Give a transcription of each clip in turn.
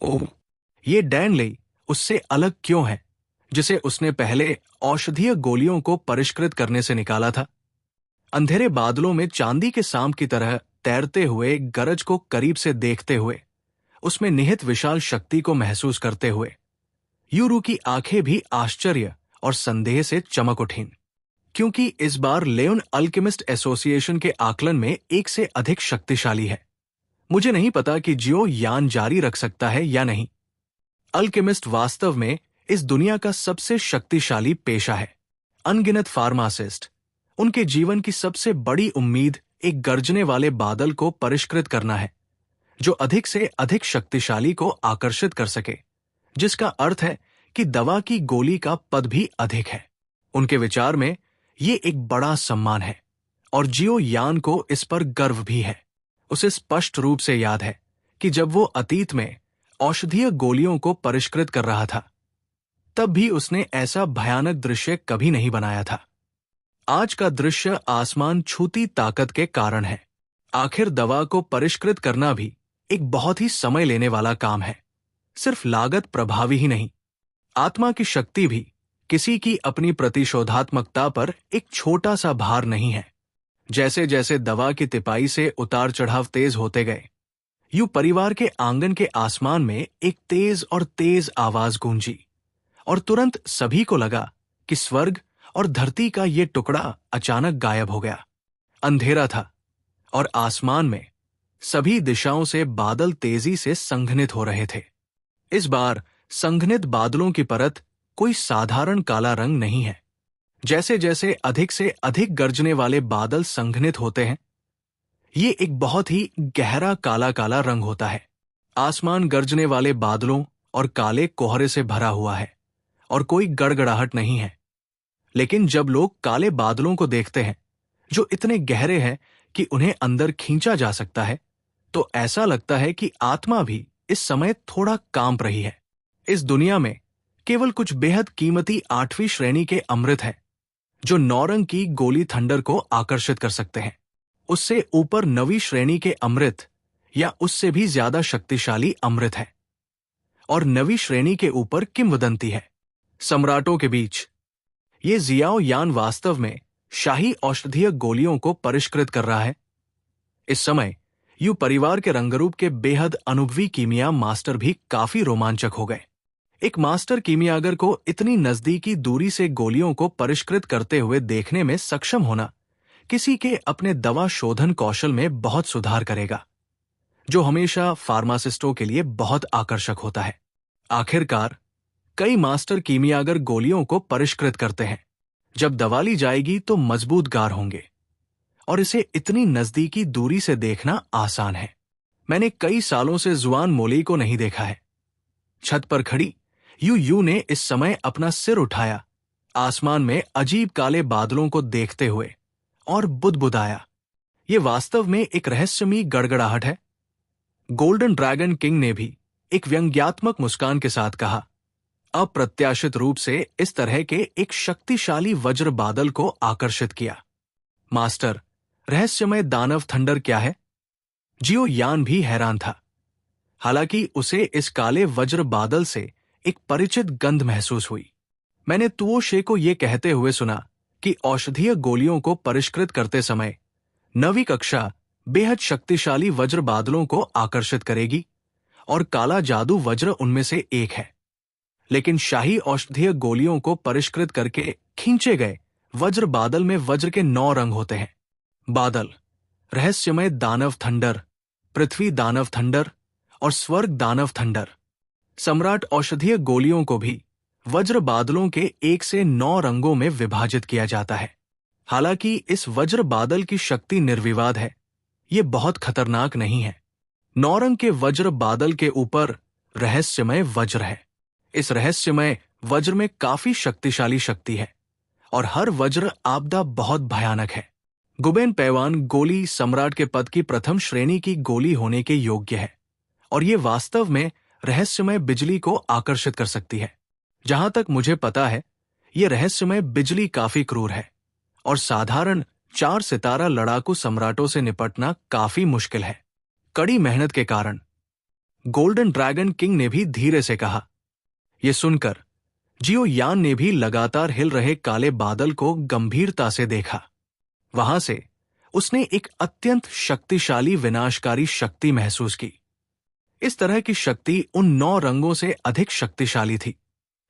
ओह, ये डैनली उससे अलग क्यों है, जिसे उसने पहले औषधीय गोलियों को परिष्कृत करने से निकाला था? अंधेरे बादलों में चांदी के सांप की तरह तैरते हुए गरज को करीब से देखते हुए, उसमें निहित विशाल शक्ति को महसूस करते हुए, यूरू की आंखें भी आश्चर्य और संदेह से चमक उठीं, क्योंकि इस बार लेओन अल्केमिस्ट एसोसिएशन के आकलन में एक से अधिक शक्तिशाली है। मुझे नहीं पता कि जियो यान जारी रख सकता है या नहीं। अल्केमिस्ट वास्तव में इस दुनिया का सबसे शक्तिशाली पेशा है। अनगिनत फार्मासिस्ट, उनके जीवन की सबसे बड़ी उम्मीद एक गरजने वाले बादल को परिष्कृत करना है, जो अधिक से अधिक शक्तिशाली को आकर्षित कर सके, जिसका अर्थ है कि दवा की गोली का पद भी अधिक है। उनके विचार में ये एक बड़ा सम्मान है, और जियो यान को इस पर गर्व भी है। उसे स्पष्ट रूप से याद है कि जब वो अतीत में औषधीय गोलियों को परिष्कृत कर रहा था, तब भी उसने ऐसा भयानक दृश्य कभी नहीं बनाया था। आज का दृश्य आसमान छूती ताकत के कारण है। आखिर दवा को परिष्कृत करना भी एक बहुत ही समय लेने वाला काम है। सिर्फ लागत प्रभावी ही नहीं, आत्मा की शक्ति भी किसी की अपनी प्रतिशोधात्मकता पर एक छोटा सा भार नहीं है। जैसे जैसे दवा की तिपाई से उतार चढ़ाव तेज होते गए, यूं परिवार के आंगन के आसमान में एक तेज और तेज आवाज गूंजी, और तुरंत सभी को लगा कि स्वर्ग और धरती का ये टुकड़ा अचानक गायब हो गया। अंधेरा था, और आसमान में सभी दिशाओं से बादल तेजी से संघनित हो रहे थे। इस बार संघनित बादलों की परत कोई साधारण काला रंग नहीं है। जैसे जैसे अधिक से अधिक गरजने वाले बादल संघनित होते हैं, ये एक बहुत ही गहरा काला काला रंग होता है। आसमान गरजने वाले बादलों और काले कोहरे से भरा हुआ है, और कोई गड़गड़ाहट नहीं है। लेकिन जब लोग काले बादलों को देखते हैं, जो इतने गहरे हैं कि उन्हें अंदर खींचा जा सकता है, तो ऐसा लगता है कि आत्मा भी इस समय थोड़ा कांप रही है। इस दुनिया में केवल कुछ बेहद कीमती 8वीं श्रेणी के अमृत हैं, जो 9 रंग की गोली थंडर को आकर्षित कर सकते हैं। उससे ऊपर 9वीं श्रेणी के अमृत या उससे भी ज्यादा शक्तिशाली अमृत है, और 9वीं श्रेणी के ऊपर किंवदंती है। सम्राटों के बीच ये जियाओ यान वास्तव में शाही औषधीय गोलियों को परिष्कृत कर रहा है। इस समय यू परिवार के रंगरूप के बेहद अनुभवी कीमिया मास्टर भी काफी रोमांचक हो गए। एक मास्टर कीमियागर को इतनी नजदीकी दूरी से गोलियों को परिष्कृत करते हुए देखने में सक्षम होना किसी के अपने दवा शोधन कौशल में बहुत सुधार करेगा, जो हमेशा फार्मासिस्टों के लिए बहुत आकर्षक होता है। आखिरकार कई मास्टर कीमियागर गोलियों को परिष्कृत करते हैं। जब दवा ली जाएगी तो मजबूत गार होंगे, और इसे इतनी नजदीकी दूरी से देखना आसान है। मैंने कई सालों से जुआन मोली को नहीं देखा है। छत पर खड़ी यू ने इस समय अपना सिर उठाया, आसमान में अजीब काले बादलों को देखते हुए, और बुदबुदाया। ये वास्तव में एक रहस्यमयी गड़गड़ाहट है। गोल्डन ड्रैगन किंग ने भी एक व्यंग्यात्मक मुस्कान के साथ कहा, अप्रत्याशित रूप से इस तरह के एक शक्तिशाली वज्र बादल को आकर्षित किया। मास्टर, रहस्यमय दानव थंडर क्या है? जियो यान भी हैरान था। हालांकि उसे इस काले वज्र बादल से एक परिचित गंध महसूस हुई। मैंने तुओ शे को यह कहते हुए सुना कि औषधीय गोलियों को परिष्कृत करते समय 9वीं कक्षा बेहद शक्तिशाली वज्र बादलों को आकर्षित करेगी, और काला जादू वज्र उनमें से एक है। लेकिन शाही औषधीय गोलियों को परिष्कृत करके खींचे गए वज्र बादल में वज्र के 9 रंग होते हैं। बादल, रहस्यमय दानव थंडर, पृथ्वी दानव थंडर और स्वर्ग दानव थंडर। सम्राट औषधीय गोलियों को भी वज्र बादलों के 1 से 9 रंगों में विभाजित किया जाता है। हालांकि इस वज्र बादल की शक्ति निर्विवाद है, ये बहुत खतरनाक नहीं है। 9 रंग के वज्र बादल के ऊपर रहस्यमय वज्र है। इस रहस्यमय वज्र में काफी शक्तिशाली शक्ति है, और हर वज्र आपदा बहुत भयानक है। गुबेन पैवान गोली सम्राट के पद की प्रथम श्रेणी की गोली होने के योग्य है, और ये वास्तव में रहस्यमय बिजली को आकर्षित कर सकती है। जहां तक मुझे पता है, ये रहस्यमय बिजली काफी क्रूर है, और साधारण 4 सितारा लड़ाकू सम्राटों से निपटना काफी मुश्किल है। कड़ी मेहनत के कारण गोल्डन ड्रैगन किंग ने भी धीरे से कहा। यह सुनकर जियो यान ने भी लगातार हिल रहे काले बादल को गंभीरता से देखा। वहां से उसने एक अत्यंत शक्तिशाली विनाशकारी शक्ति महसूस की। इस तरह की शक्ति उन 9 रंगों से अधिक शक्तिशाली थी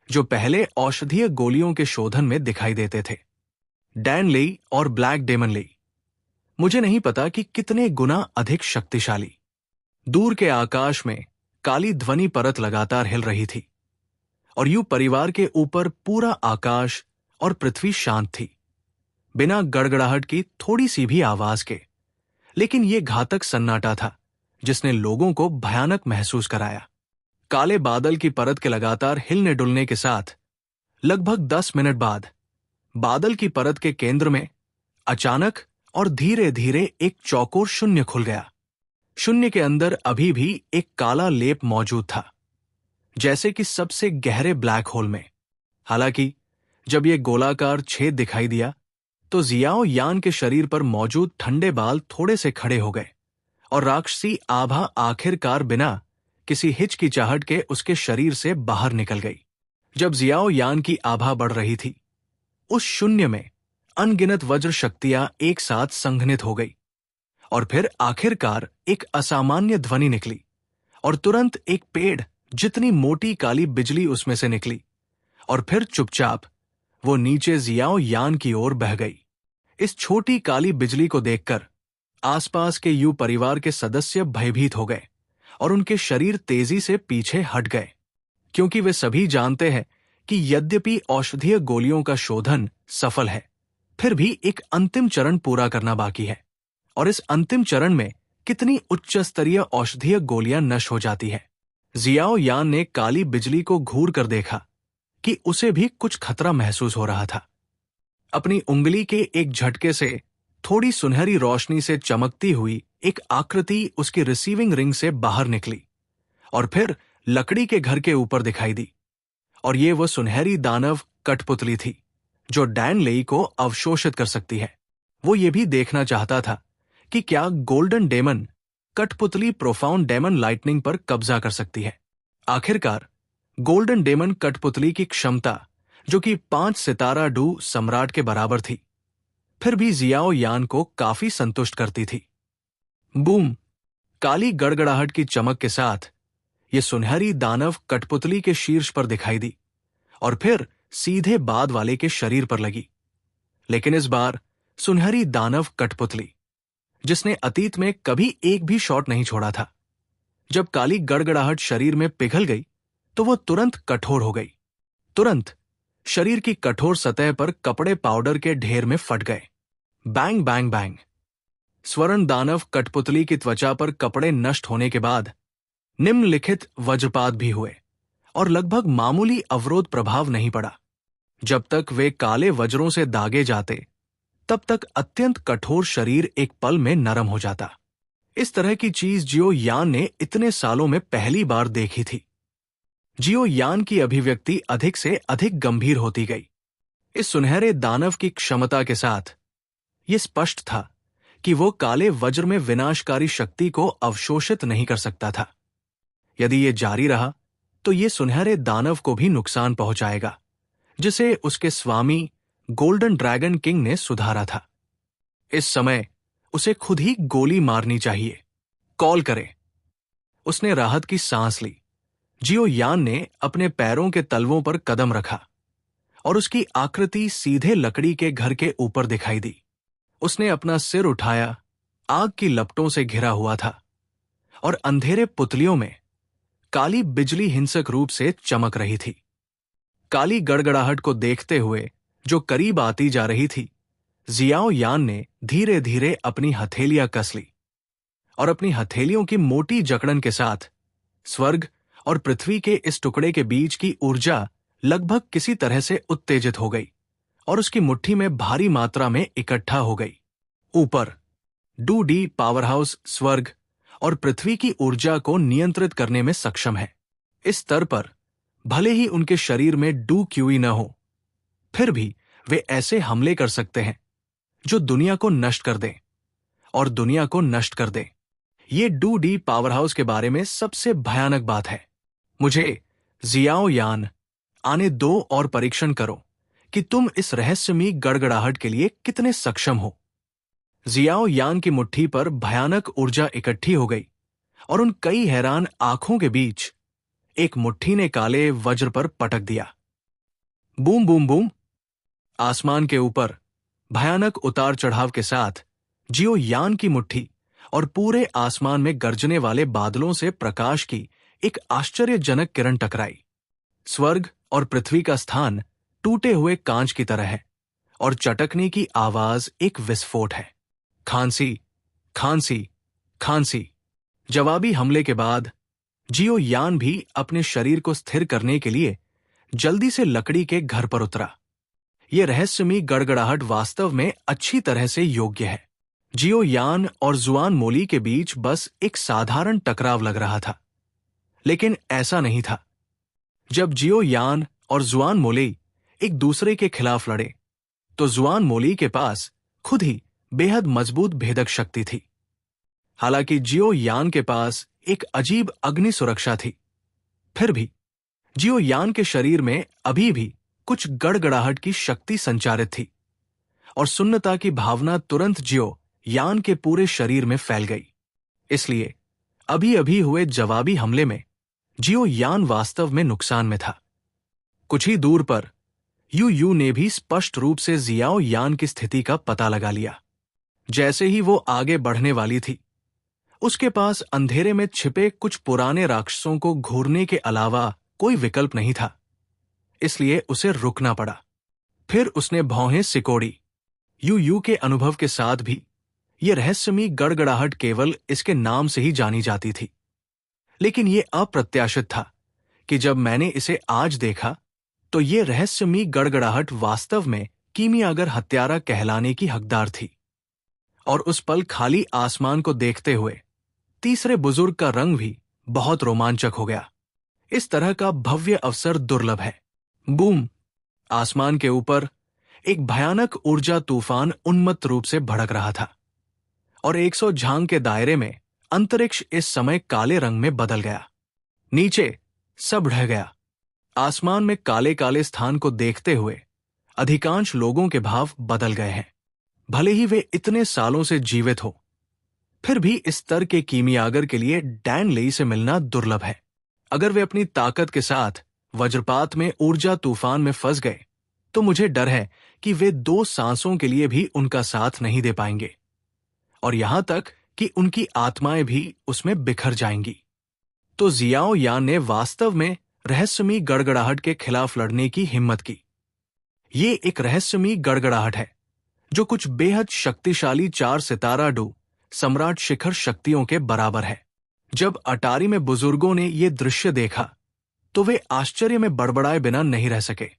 जो पहले औषधीय गोलियों के शोधन में दिखाई देते थे। डैन लेई और ब्लैक डेमन लेई, मुझे नहीं पता कि कितने गुना अधिक शक्तिशाली। दूर के आकाश में काली ध्वनि परत लगातार हिल रही थी और यू परिवार के ऊपर पूरा आकाश और पृथ्वी शांत थी, बिना गड़गड़ाहट की थोड़ी सी भी आवाज के। लेकिन यह घातक सन्नाटा था जिसने लोगों को भयानक महसूस कराया। काले बादल की परत के लगातार हिलने डुलने के साथ लगभग 10 मिनट बाद बादल की परत के केंद्र में अचानक और धीरे धीरे एक चौकोर शून्य खुल गया। शून्य के अंदर अभी भी एक काला लेप मौजूद था, जैसे कि सबसे गहरे ब्लैक होल में। हालांकि जब यह गोलाकार छेद दिखाई दिया तो जियाओ यान के शरीर पर मौजूद ठंडे बाल थोड़े से खड़े हो गए और राक्षसी आभा आखिरकार बिना किसी हिचकिचाहट के उसके शरीर से बाहर निकल गई। जब जियाओ यान की आभा बढ़ रही थी, उस शून्य में अनगिनत वज्र शक्तियां एक साथ संघनित हो गई और फिर आखिरकार एक असामान्य ध्वनि निकली और तुरंत एक पेड़ जितनी मोटी काली बिजली उसमें से निकली और फिर चुपचाप वो नीचे जियाओ यान की ओर बह गई। इस छोटी काली बिजली को देखकर आसपास के यू परिवार के सदस्य भयभीत हो गए और उनके शरीर तेजी से पीछे हट गए, क्योंकि वे सभी जानते हैं कि यद्यपि औषधीय गोलियों का शोधन सफल है, फिर भी एक अंतिम चरण पूरा करना बाकी है और इस अंतिम चरण में कितनी उच्च स्तरीय औषधीय गोलियां नष्ट हो जाती है। जियाओ यान ने काली बिजली को घूर कर देखा कि उसे भी कुछ खतरा महसूस हो रहा था। अपनी उंगली के एक झटके से थोड़ी सुनहरी रोशनी से चमकती हुई एक आकृति उसकी रिसीविंग रिंग से बाहर निकली और फिर लकड़ी के घर के ऊपर दिखाई दी। और ये वो सुनहरी दानव कठपुतली थी जो डैन लेई को अवशोषित कर सकती है। वो ये भी देखना चाहता था कि क्या गोल्डन डेमन कठपुतली प्रोफाउंड डेमन लाइटनिंग पर कब्जा कर सकती है। आखिरकार गोल्डन डेमन कठपुतली की क्षमता, जो कि 5 सितारा डू सम्राट के बराबर थी, फिर भी जियाओ यान को काफी संतुष्ट करती थी। बूम! काली गड़गड़ाहट की चमक के साथ ये सुनहरी दानव कठपुतली के शीर्ष पर दिखाई दी और फिर सीधे बाद वाले के शरीर पर लगी। लेकिन इस बार सुनहरी दानव कठपुतली, जिसने अतीत में कभी एक भी शॉट नहीं छोड़ा था, जब काली गड़गड़ाहट शरीर में पिघल गई तो वह तुरंत कठोर हो गई। तुरंत शरीर की कठोर सतह पर कपड़े पाउडर के ढेर में फट गए। Bang bang bang! स्वर्ण दानव कठपुतली की त्वचा पर कपड़े नष्ट होने के बाद निम्नलिखित वज्रपात भी हुए और लगभग मामूली अवरोध प्रभाव नहीं पड़ा। जब तक वे काले वज्रों से दागे जाते, तब तक अत्यंत कठोर शरीर एक पल में नरम हो जाता। इस तरह की चीज जियो यान ने इतने सालों में पहली बार देखी थी। जियो यान की अभिव्यक्ति अधिक से अधिक गंभीर होती गई। इस सुनहरे दानव की क्षमता के साथ यह स्पष्ट था कि वो काले वज्र में विनाशकारी शक्ति को अवशोषित नहीं कर सकता था। यदि ये जारी रहा तो ये सुनहरे दानव को भी नुकसान पहुंचाएगा, जिसे उसके स्वामी गोल्डन ड्रैगन किंग ने सुधारा था। इस समय उसे खुद ही गोली मारनी चाहिए। कॉल करें। उसने राहत की सांस ली। जियो यान ने अपने पैरों के तलवों पर कदम रखा और उसकी आकृति सीधे लकड़ी के घर के ऊपर दिखाई दी। उसने अपना सिर उठाया, आग की लपटों से घिरा हुआ था और अंधेरे पुतलियों में काली बिजली हिंसक रूप से चमक रही थी। काली गड़गड़ाहट को देखते हुए जो करीब आती जा रही थी, जियाओ यान ने धीरे धीरे अपनी हथेलियां कस ली और अपनी हथेलियों की मोटी जकड़न के साथ स्वर्ग और पृथ्वी के इस टुकड़े के बीच की ऊर्जा लगभग किसी तरह से उत्तेजित हो गई और उसकी मुट्ठी में भारी मात्रा में इकट्ठा हो गई। ऊपर 2D पावरहाउस स्वर्ग और पृथ्वी की ऊर्जा को नियंत्रित करने में सक्षम है। इस स्तर पर भले ही उनके शरीर में डू क्यूई न हो, फिर भी वे ऐसे हमले कर सकते हैं जो दुनिया को नष्ट कर दें और दुनिया को नष्ट कर दें। ये 2D पावर हाउस के बारे में सबसे भयानक बात है। मुझे जियाओ यान आने दो और परीक्षण करो कि तुम इस रहस्यमयी गड़गड़ाहट के लिए कितने सक्षम हो। जियाओ यान की मुट्ठी पर भयानक ऊर्जा इकट्ठी हो गई और उन कई हैरान आंखों के बीच एक मुट्ठी ने काले वज्र पर पटक दिया। Boom boom boom. आसमान के ऊपर भयानक उतार चढ़ाव के साथ जियो यान की मुट्ठी और पूरे आसमान में गरजने वाले बादलों से प्रकाश की एक आश्चर्यजनक किरण टकराई। स्वर्ग और पृथ्वी का स्थान टूटे हुए कांच की तरह है और चटकने की आवाज एक विस्फोट है। खांसी, खांसी, खांसी। जवाबी हमले के बाद जियो यान भी अपने शरीर को स्थिर करने के लिए जल्दी से लकड़ी के घर पर उतरा। यह रहस्यमयी गड़गड़ाहट वास्तव में अच्छी तरह से योग्य है। जियो यान और जुआन मोली के बीच बस एक साधारण टकराव लग रहा था, लेकिन ऐसा नहीं था। जब जियो यान और जुआन मोली एक दूसरे के खिलाफ लड़े, तो जुआन मोली के पास खुद ही बेहद मजबूत भेदक शक्ति थी। हालांकि जियो यान के पास एक अजीब अग्नि सुरक्षा थी, फिर भी जियो यान के शरीर में अभी भी कुछ गड़गड़ाहट की शक्ति संचारित थी और सुन्नता की भावना तुरंत जियो यान के पूरे शरीर में फैल गई। इसलिए अभी अभी हुए जवाबी हमले में जियो यान वास्तव में नुकसान में था। कुछ ही दूर पर यू ने भी स्पष्ट रूप से जियाओ यान की स्थिति का पता लगा लिया। जैसे ही वो आगे बढ़ने वाली थी, उसके पास अंधेरे में छिपे कुछ पुराने राक्षसों को घूरने के अलावा कोई विकल्प नहीं था, इसलिए उसे रुकना पड़ा। फिर उसने भौहें सिकोड़ी। यू के अनुभव के साथ भी यह रहस्यमयी गड़गड़ाहट केवल इसके नाम से ही जानी जाती थी, लेकिन यह अप्रत्याशित था कि जब मैंने इसे आज देखा तो यह रहस्यमयी गड़गड़ाहट वास्तव में कीमियागर हत्यारा कहलाने की हकदार थी। और उस पल खाली आसमान को देखते हुए तीसरे बुजुर्ग का रंग भी बहुत रोमांचक हो गया। इस तरह का भव्य अवसर दुर्लभ है। बूम। आसमान के ऊपर एक भयानक ऊर्जा तूफान उन्मत्त रूप से भड़क रहा था और 100 झांग के दायरे में अंतरिक्ष इस समय काले रंग में बदल गया। नीचे सब ढह गया। आसमान में काले काले स्थान को देखते हुए अधिकांश लोगों के भाव बदल गए हैं। भले ही वे इतने सालों से जीवित हो, फिर भी इस स्तर के कीमियागर के लिए डैन लेई से मिलना दुर्लभ है। अगर वे अपनी ताकत के साथ वज्रपात में ऊर्जा तूफान में फंस गए, तो मुझे डर है कि वे 2 सांसों के लिए भी उनका साथ नहीं दे पाएंगे और यहां तक कि उनकी आत्माएं भी उसमें बिखर जाएंगी। तो जियाओ यान ने वास्तव में रहस्यमयी गड़गड़ाहट के खिलाफ लड़ने की हिम्मत की। ये एक रहस्यमयी गड़गड़ाहट है जो कुछ बेहद शक्तिशाली 4 सितारा डू सम्राट शिखर शक्तियों के बराबर है। जब अटारी में बुजुर्गों ने ये दृश्य देखा तो वे आश्चर्य में बड़बड़ाए बिना नहीं रह सके।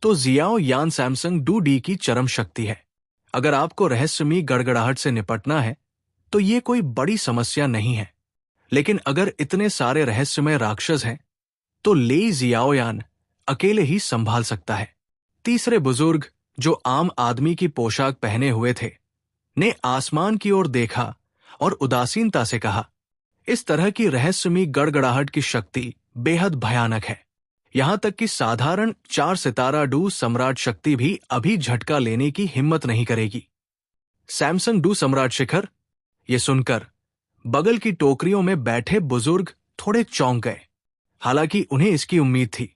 तो जियाओ यान सैमसंग 2D की चरम शक्ति है। अगर आपको रहस्यमयी गड़गड़ाहट से निपटना है तो ये कोई बड़ी समस्या नहीं है, लेकिन अगर इतने सारे रहस्यमय राक्षस हैं तो लेई जियाओ यान अकेले ही संभाल सकता है। तीसरे बुजुर्ग, जो आम आदमी की पोशाक पहने हुए थे, ने आसमान की ओर देखा और उदासीनता से कहा, इस तरह की रहस्यमयी गड़गड़ाहट की शक्ति बेहद भयानक है। यहां तक कि साधारण 4 सितारा डू सम्राट शक्ति भी अभी झटका लेने की हिम्मत नहीं करेगी। सैमसंग डू सम्राट शिखर। ये सुनकर बगल की टोकरियों में बैठे बुजुर्ग थोड़े चौंक गए। हालांकि उन्हें इसकी उम्मीद थी,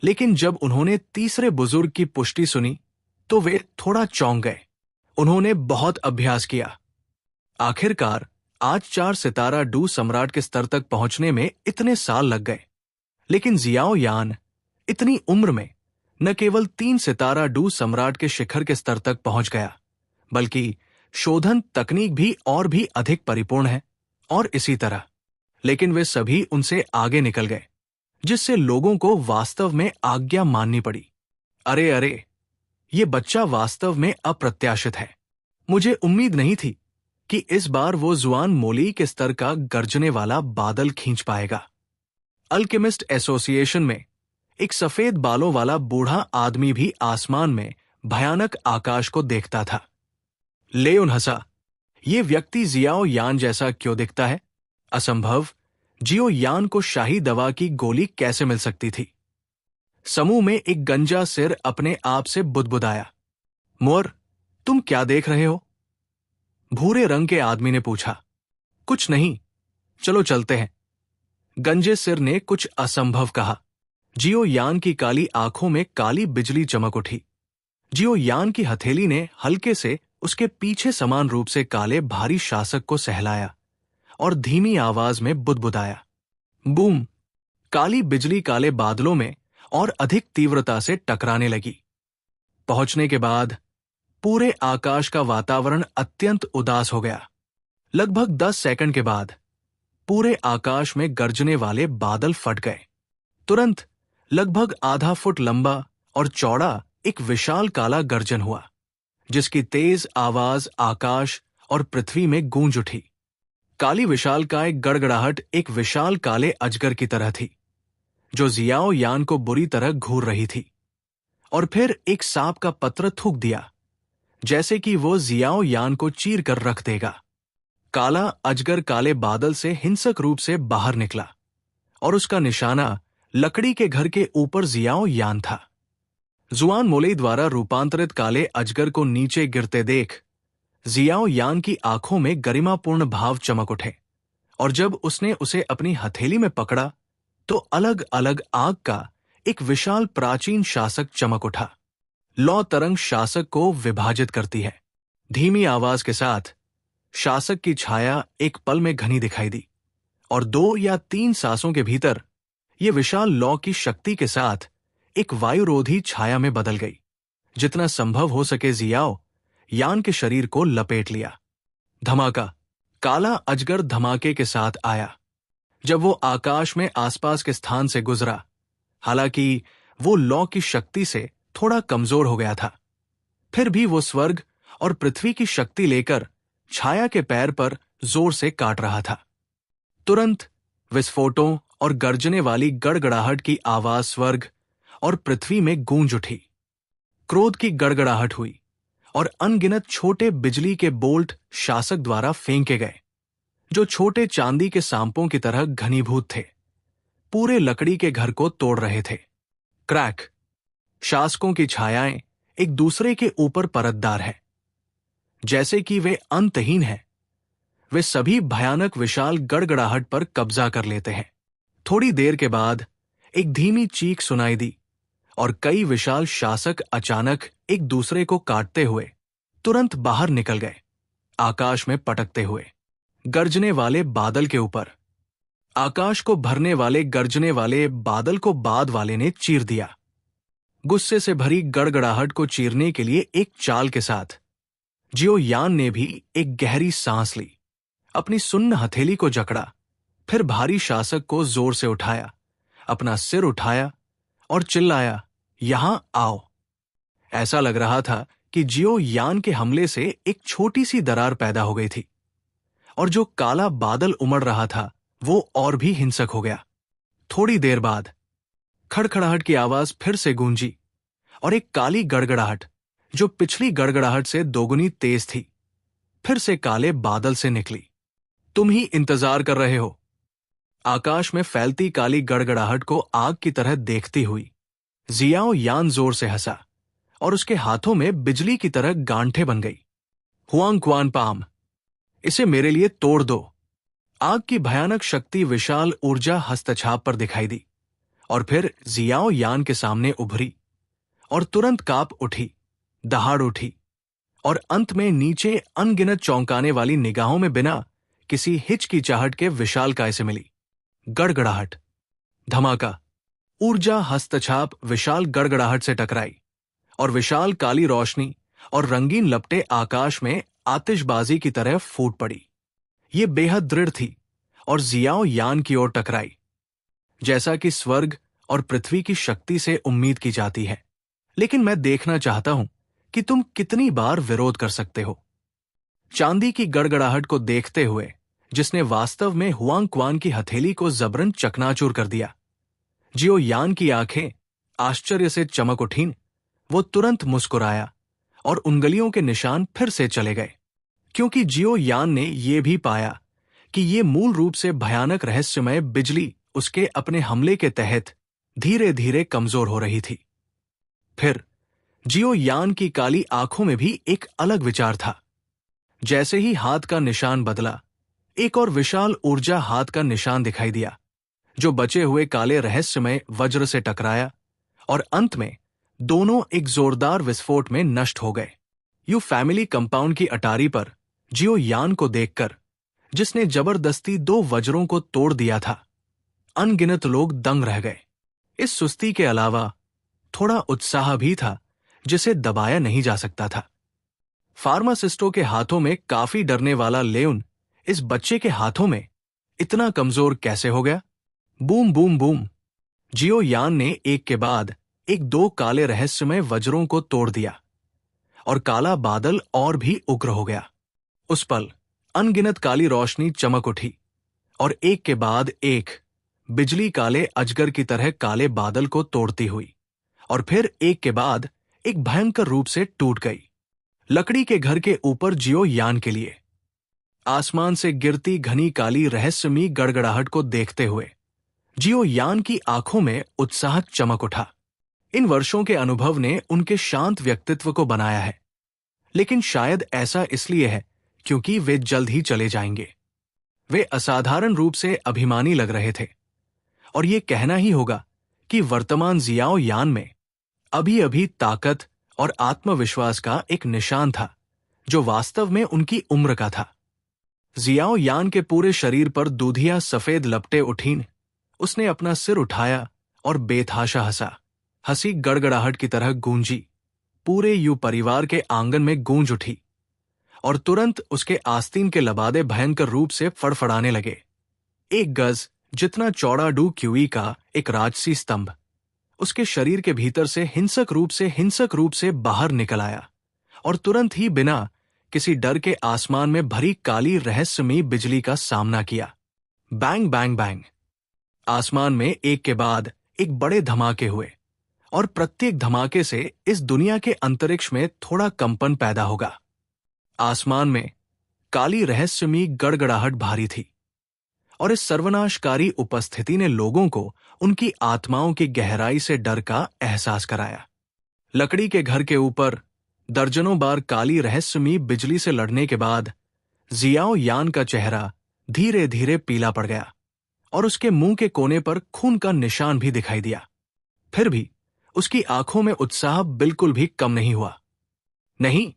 लेकिन जब उन्होंने तीसरे बुजुर्ग की पुष्टि सुनी तो वे थोड़ा चौंक गए। उन्होंने बहुत अभ्यास किया। आखिरकार आज 4 सितारा डू सम्राट के स्तर तक पहुंचने में इतने साल लग गए, लेकिन जियाओ यान इतनी उम्र में न केवल 3 सितारा डू सम्राट के शिखर के स्तर तक पहुंच गया, बल्कि शोधन तकनीक भी और भी अधिक परिपूर्ण है और इसी तरह। लेकिन वे सभी उनसे आगे निकल गए, जिससे लोगों को वास्तव में आज्ञा माननी पड़ी। अरे अरे, ये बच्चा वास्तव में अप्रत्याशित है। मुझे उम्मीद नहीं थी कि इस बार वो जुआन मोली के स्तर का गर्जने वाला बादल खींच पाएगा। अल्केमिस्ट एसोसिएशन में एक सफेद बालों वाला बूढ़ा आदमी भी आसमान में भयानक आकाश को देखता था। लेओन हंसा। ये व्यक्ति जियाओ यान जैसा क्यों दिखता है? असंभव। जियो यान को शाही दवा की गोली कैसे मिल सकती थी? समूह में एक गंजा सिर अपने आप से बुदबुदाया। मोर, तुम क्या देख रहे हो? भूरे रंग के आदमी ने पूछा। कुछ नहीं, चलो चलते हैं। गंजे सिर ने कुछ असंभव कहा। जियो यान की काली आंखों में काली बिजली चमक उठी। जियो यान की हथेली ने हल्के से उसके पीछे समान रूप से काले भारी शासक को सहलाया और धीमी आवाज में बुदबुदाया। बूम! काली बिजली काले बादलों में और अधिक तीव्रता से टकराने लगी। पहुंचने के बाद पूरे आकाश का वातावरण अत्यंत उदास हो गया। लगभग 10 सेकंड के बाद पूरे आकाश में गरजने वाले बादल फट गए। तुरंत लगभग आधा फुट लंबा और चौड़ा एक विशाल काला गर्जन हुआ, जिसकी तेज आवाज आकाश और पृथ्वी में गूंज उठी। काली विशालकाय गड़गड़ाहट एक विशाल काले अजगर की तरह थी, जो जियाओ यान को बुरी तरह घूर रही थी, और फिर एक सांप का पत्र थूक दिया, जैसे कि वो जियाओ यान को चीर कर रख देगा। काला अजगर काले बादल से हिंसक रूप से बाहर निकला और उसका निशाना लकड़ी के घर के ऊपर जियाओ यान था। जुआन मोलेई द्वारा रूपांतरित काले अजगर को नीचे गिरते देख जियाओ यान की आंखों में गरिमापूर्ण भाव चमक उठे, और जब उसने उसे अपनी हथेली में पकड़ा तो अलग अलग आग का एक विशाल प्राचीन शासक चमक उठा। लौ तरंग शासक को विभाजित करती है। धीमी आवाज के साथ शासक की छाया एक पल में घनी दिखाई दी, और 2 या 3 सांसों के भीतर यह विशाल लौ की शक्ति के साथ एक वायुरोधी छाया में बदल गई। जितना संभव हो सके जियाओ यान के शरीर को लपेट लिया। धमाका! काला अजगर धमाके के साथ आया। जब वो आकाश में आसपास के स्थान से गुजरा, हालांकि वो लौ की शक्ति से थोड़ा कमजोर हो गया था, फिर भी वो स्वर्ग और पृथ्वी की शक्ति लेकर छाया के पैर पर जोर से काट रहा था। तुरंत विस्फोटों और गर्जने वाली गड़गड़ाहट की आवाज स्वर्ग और पृथ्वी में गूंज उठी। क्रोध की गड़गड़ाहट हुई और अनगिनत छोटे बिजली के बोल्ट शासक द्वारा फेंके गए, जो छोटे चांदी के सांपों की तरह घनीभूत थे, पूरे लकड़ी के घर को तोड़ रहे थे। क्रैक! शासकों की छायाएं एक दूसरे के ऊपर परतदार है, जैसे कि वे अंतहीन हैं। वे सभी भयानक विशाल गड़गड़ाहट पर कब्जा कर लेते हैं। थोड़ी देर के बाद एक धीमी चीख सुनाई दी और कई विशाल शासक अचानक एक दूसरे को काटते हुए तुरंत बाहर निकल गए, आकाश में पटकते हुए गर्जने वाले बादल के ऊपर। आकाश को भरने वाले गर्जने वाले बादल को बाद वाले ने चीर दिया। गुस्से से भरी गड़गड़ाहट को चीरने के लिए एक चाल के साथ जियो यान ने भी एक गहरी सांस ली, अपनी सुन्न हथेली को जकड़ा, फिर भारी शासक को जोर से उठाया, अपना सिर उठाया और चिल्लाया, यहां आओ। ऐसा लग रहा था कि जियो यान के हमले से एक छोटी सी दरार पैदा हो गई थी, और जो काला बादल उमड़ रहा था वो और भी हिंसक हो गया। थोड़ी देर बाद खड़खड़ाहट की आवाज फिर से गूंजी, और एक काली गड़गड़ाहट, जो पिछली गड़गड़ाहट से दोगुनी तेज थी, फिर से काले बादल से निकली। तुम ही इंतजार कर रहे हो। आकाश में फैलती काली गड़गड़ाहट को आग की तरह देखती हुई जियाओ यान जोर से हंसा, और उसके हाथों में बिजली की तरह गांठें बन गई। हुआंग क्वान पाम, इसे मेरे लिए तोड़ दो। आग की भयानक शक्ति विशाल ऊर्जा हस्तछाप पर दिखाई दी, और फिर जियाओ यान के सामने उभरी और तुरंत कांप उठी, दहाड़ उठी, और अंत में नीचे अनगिनत चौंकाने वाली निगाहों में बिना किसी हिचकिचाहट के विशालकाय से मिली। गड़गड़ाहट! धमाका! ऊर्जा हस्तछाप विशाल गड़गड़ाहट से टकराई, और विशाल काली रोशनी और रंगीन लपटें आकाश में आतिशबाजी की तरह फूट पड़ी। ये बेहद दृढ़ थी और जियाओ यान की ओर टकराई, जैसा कि स्वर्ग और पृथ्वी की शक्ति से उम्मीद की जाती है। लेकिन मैं देखना चाहता हूं कि तुम कितनी बार विरोध कर सकते हो। चांदी की गड़गड़ाहट को देखते हुए, जिसने वास्तव में हुआंग क्वान की हथेली को जबरन चकनाचूर कर दिया, जियो यान की आंखें आश्चर्य से चमक उठीं। वो तुरंत मुस्कुराया और उंगलियों के निशान फिर से चले गए। क्योंकि जियो यान ने यह भी पाया कि ये मूल रूप से भयानक रहस्यमय बिजली उसके अपने हमले के तहत धीरे धीरे कमजोर हो रही थी। फिर जियो यान की काली आंखों में भी एक अलग विचार था। जैसे ही हाथ का निशान बदला, एक और विशाल ऊर्जा हाथ का निशान दिखाई दिया, जो बचे हुए काले रहस्यमय वज्र से टकराया और अंत में दोनों एक जोरदार विस्फोट में नष्ट हो गए। यू फैमिली कंपाउंड की अटारी पर जियो यान को देखकर, जिसने जबरदस्ती 2 वज्रों को तोड़ दिया था, अनगिनत लोग दंग रह गए। इस सुस्ती के अलावा थोड़ा उत्साह भी था जिसे दबाया नहीं जा सकता था। फार्मासिस्टों के हाथों में काफी डरने वाला लेउन इस बच्चे के हाथों में इतना कमजोर कैसे हो गया? बूम बूम बूम, जियो यान ने एक के बाद एक 2 काले रहस्यमय वज्रों को तोड़ दिया और काला बादल और भी उग्र हो गया। उस पल अनगिनत काली रोशनी चमक उठी और एक के बाद एक बिजली काले अजगर की तरह काले बादल को तोड़ती हुई और फिर एक के बाद एक भयंकर रूप से टूट गई। लकड़ी के घर के ऊपर जियो यान के लिए आसमान से गिरती घनी काली रहस्यमयी गड़गड़ाहट को देखते हुए जियो यान की आंखों में उत्साह चमक उठा। इन वर्षों के अनुभव ने उनके शांत व्यक्तित्व को बनाया है, लेकिन शायद ऐसा इसलिए है क्योंकि वे जल्द ही चले जाएंगे। वे असाधारण रूप से अभिमानी लग रहे थे और ये कहना ही होगा कि वर्तमान जियाओ यान में अभी अभी ताकत और आत्मविश्वास का एक निशान था जो वास्तव में उनकी उम्र का था। जियाओ यान के पूरे शरीर पर दूधिया सफेद लपटे उठीं। उसने अपना सिर उठाया और बेतहाशा हंसा। हंसी गड़गड़ाहट की तरह गूंजी, पूरे यू परिवार के आंगन में गूंज उठी और तुरंत उसके आस्तीन के लबादे भयंकर रूप से फड़फड़ाने लगे। 1 गज जितना चौड़ा डू क्यूई का एक राजसी स्तंभ उसके शरीर के भीतर से हिंसक रूप से बाहर निकल आया और तुरंत ही बिना किसी डर के आसमान में भरी काली रहस्यमयी बिजली का सामना किया। बैंग बैंग बैंग, आसमान में एक के बाद एक बड़े धमाके हुए और प्रत्येक धमाके से इस दुनिया के अंतरिक्ष में थोड़ा कंपन पैदा होगा। आसमान में काली रहस्यमयी गड़गड़ाहट भारी थी और इस सर्वनाशकारी उपस्थिति ने लोगों को उनकी आत्माओं की गहराई से डर का एहसास कराया। लकड़ी के घर के ऊपर दर्जनों बार काली रहस्यमयी बिजली से लड़ने के बाद जियाओ यान का चेहरा धीरे धीरे पीला पड़ गया और उसके मुंह के कोने पर खून का निशान भी दिखाई दिया। फिर भी उसकी आंखों में उत्साह बिल्कुल भी कम नहीं हुआ। नहीं,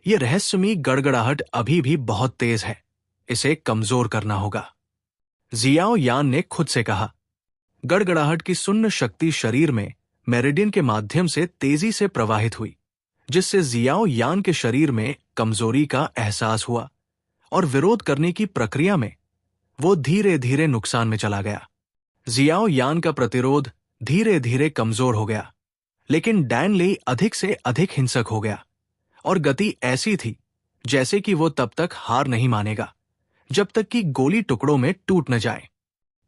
ये रहस्यमयी गड़गड़ाहट अभी भी बहुत तेज है, इसे कमजोर करना होगा, जियाओ यान ने खुद से कहा। गड़गड़ाहट की शून्य शक्ति शरीर में मेरिडियन के माध्यम से तेजी से प्रवाहित हुई, जिससे जियाओ यान के शरीर में कमजोरी का एहसास हुआ और विरोध करने की प्रक्रिया में वो धीरे धीरे नुकसान में चला गया। जियाओ यान का प्रतिरोध धीरे धीरे कमजोर हो गया, लेकिन डैन लेई अधिक से अधिक हिंसक हो गया और गति ऐसी थी जैसे कि वो तब तक हार नहीं मानेगा जब तक कि गोली टुकड़ों में टूट न जाए।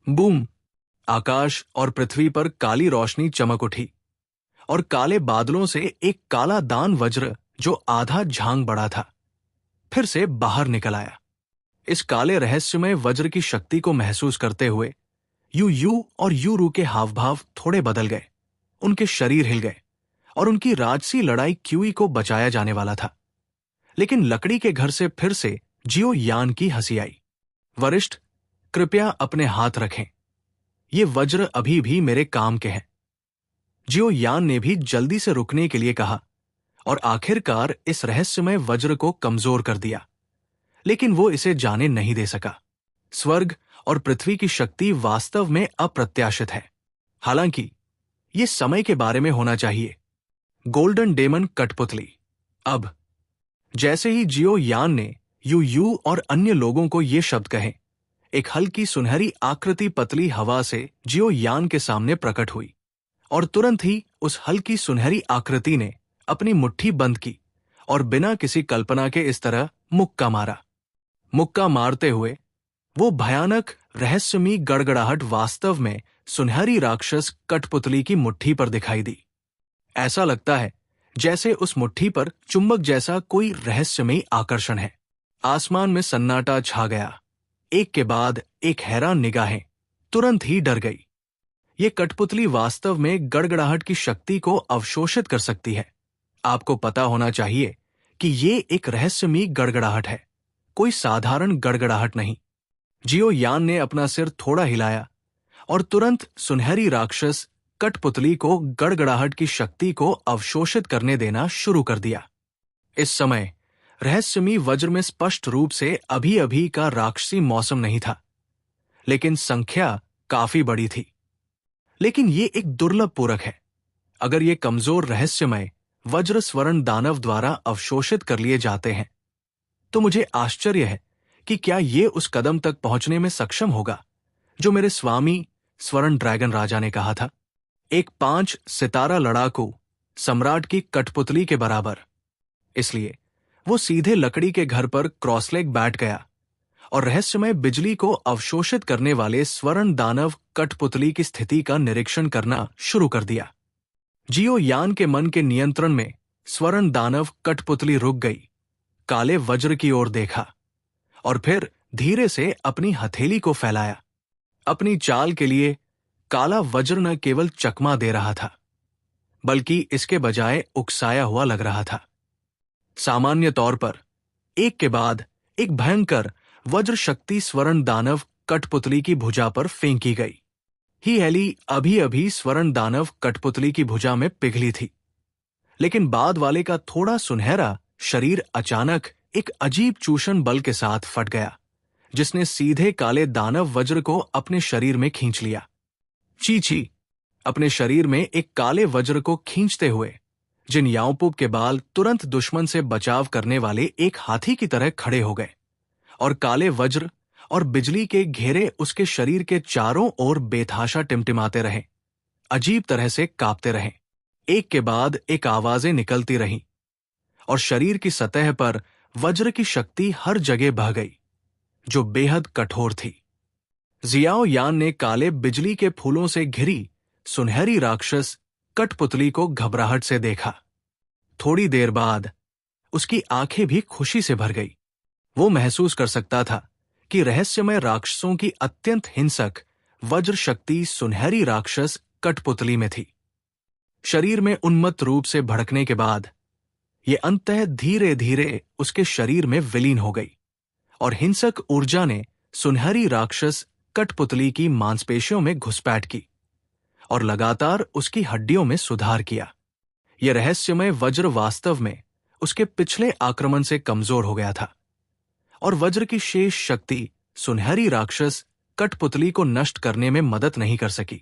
बूम, आकाश और पृथ्वी पर काली रोशनी चमक उठी और काले बादलों से एक काला दान वज्र जो आधा झांग बड़ा था फिर से बाहर निकल आया। इस काले रहस्यमय वज्र की शक्ति को महसूस करते हुए यू और यूरू के हावभाव थोड़े बदल गए। उनके शरीर हिल गए और उनकी राजसी लड़ाई क्यूई को बचाया जाने वाला था। लेकिन लकड़ी के घर से फिर से जियो यान की हंसी आई। वरिष्ठ, कृपया अपने हाथ रखें, ये वज्र अभी भी मेरे काम के हैं। जियो यान ने भी जल्दी से रुकने के लिए कहा और आखिरकार इस रहस्यमय वज्र को कमजोर कर दिया, लेकिन वो इसे जाने नहीं दे सका। स्वर्ग और पृथ्वी की शक्ति वास्तव में अप्रत्याशित है। हालांकि ये समय के बारे में होना चाहिए। गोल्डन डेमन कठपुतली। अब जैसे ही जियो यान ने यू और अन्य लोगों को ये शब्द कहे, एक हल्की सुनहरी आकृति पतली हवा से जियो यान के सामने प्रकट हुई और तुरंत ही उस हल्की सुनहरी आकृति ने अपनी मुट्ठी बंद की और बिना किसी कल्पना के इस तरह मुक्का मारा। मुक्का मारते हुए वो भयानक रहस्यमयी गड़गड़ाहट वास्तव में सुनहरी राक्षस कठपुतली की मुट्ठी पर दिखाई दी। ऐसा लगता है जैसे उस मुट्ठी पर चुंबक जैसा कोई रहस्यमयी आकर्षण है। आसमान में सन्नाटा छा गया। एक के बाद एक हैरान निगाहें तुरंत ही डर गई। ये कठपुतली वास्तव में गड़गड़ाहट की शक्ति को अवशोषित कर सकती है। आपको पता होना चाहिए कि ये एक रहस्यमयी गड़गड़ाहट है, कोई साधारण गड़गड़ाहट नहीं। जियो यान ने अपना सिर थोड़ा हिलाया और तुरंत सुनहरी राक्षस कठपुतली को गड़गड़ाहट की शक्ति को अवशोषित करने देना शुरू कर दिया। इस समय रहस्यमयी वज्र में स्पष्ट रूप से अभी अभी का राक्षसी मौसम नहीं था, लेकिन संख्या काफी बड़ी थी। लेकिन ये एक दुर्लभ पूरक है। अगर ये कमजोर रहस्यमय वज्र स्वर्ण दानव द्वारा अवशोषित कर लिए जाते हैं, तो मुझे आश्चर्य है कि क्या ये उस कदम तक पहुंचने में सक्षम होगा जो मेरे स्वामी स्वर्ण ड्रैगन राजा ने कहा था, एक 5 सितारा लड़ाकू सम्राट की कठपुतली के बराबर। इसलिए वो सीधे लकड़ी के घर पर क्रॉसलेग बैठ गया और रहस्यमय बिजली को अवशोषित करने वाले स्वर्ण दानव कठपुतली की स्थिति का निरीक्षण करना शुरू कर दिया। जियो यान के मन के नियंत्रण में स्वर्ण दानव कठपुतली रुक गई, काले वज्र की ओर देखा और फिर धीरे से अपनी हथेली को फैलाया। अपनी चाल के लिए काला वज्र न केवल चकमा दे रहा था, बल्कि इसके बजाय उकसाया हुआ लग रहा था। सामान्य तौर पर एक के बाद एक भयंकर वज्र शक्ति स्वर्ण दानव कठपुतली की भुजा पर फेंकी गई। ही हैली अभी अभी स्वर्ण दानव कठपुतली की भुजा में पिघली थी, लेकिन बाद वाले का थोड़ा सुनहरा शरीर अचानक एक अजीब चूषण बल के साथ फट गया, जिसने सीधे काले दानव वज्र को अपने शरीर में खींच लिया। चीची अपने शरीर में एक काले वज्र को खींचते हुए जिन याओपुब के बाल तुरंत दुश्मन से बचाव करने वाले एक हाथी की तरह खड़े हो गए और काले वज्र और बिजली के घेरे उसके शरीर के चारों ओर बेतहाशा टिमटिमाते रहे, अजीब तरह से कांपते रहे। एक के बाद एक आवाजें निकलती रहीं और शरीर की सतह पर वज्र की शक्ति हर जगह बह गई, जो बेहद कठोर थी। जियाओ यान ने काले बिजली के फूलों से घिरी सुनहरी राक्षस कठपुतली को घबराहट से देखा। थोड़ी देर बाद उसकी आंखें भी खुशी से भर गई। वो महसूस कर सकता था कि रहस्यमय राक्षसों की अत्यंत हिंसक वज्र शक्ति सुनहरी राक्षस कठपुतली में थी। शरीर में उन्मत्त रूप से भड़कने के बाद ये अंततः धीरे धीरे उसके शरीर में विलीन हो गई और हिंसक ऊर्जा ने सुनहरी राक्षस कठपुतली की मांसपेशियों में घुसपैठ की और लगातार उसकी हड्डियों में सुधार किया। यह रहस्यमय वज्र वास्तव में उसके पिछले आक्रमण से कमजोर हो गया था और वज्र की शेष शक्ति सुनहरी राक्षस कठपुतली को नष्ट करने में मदद नहीं कर सकी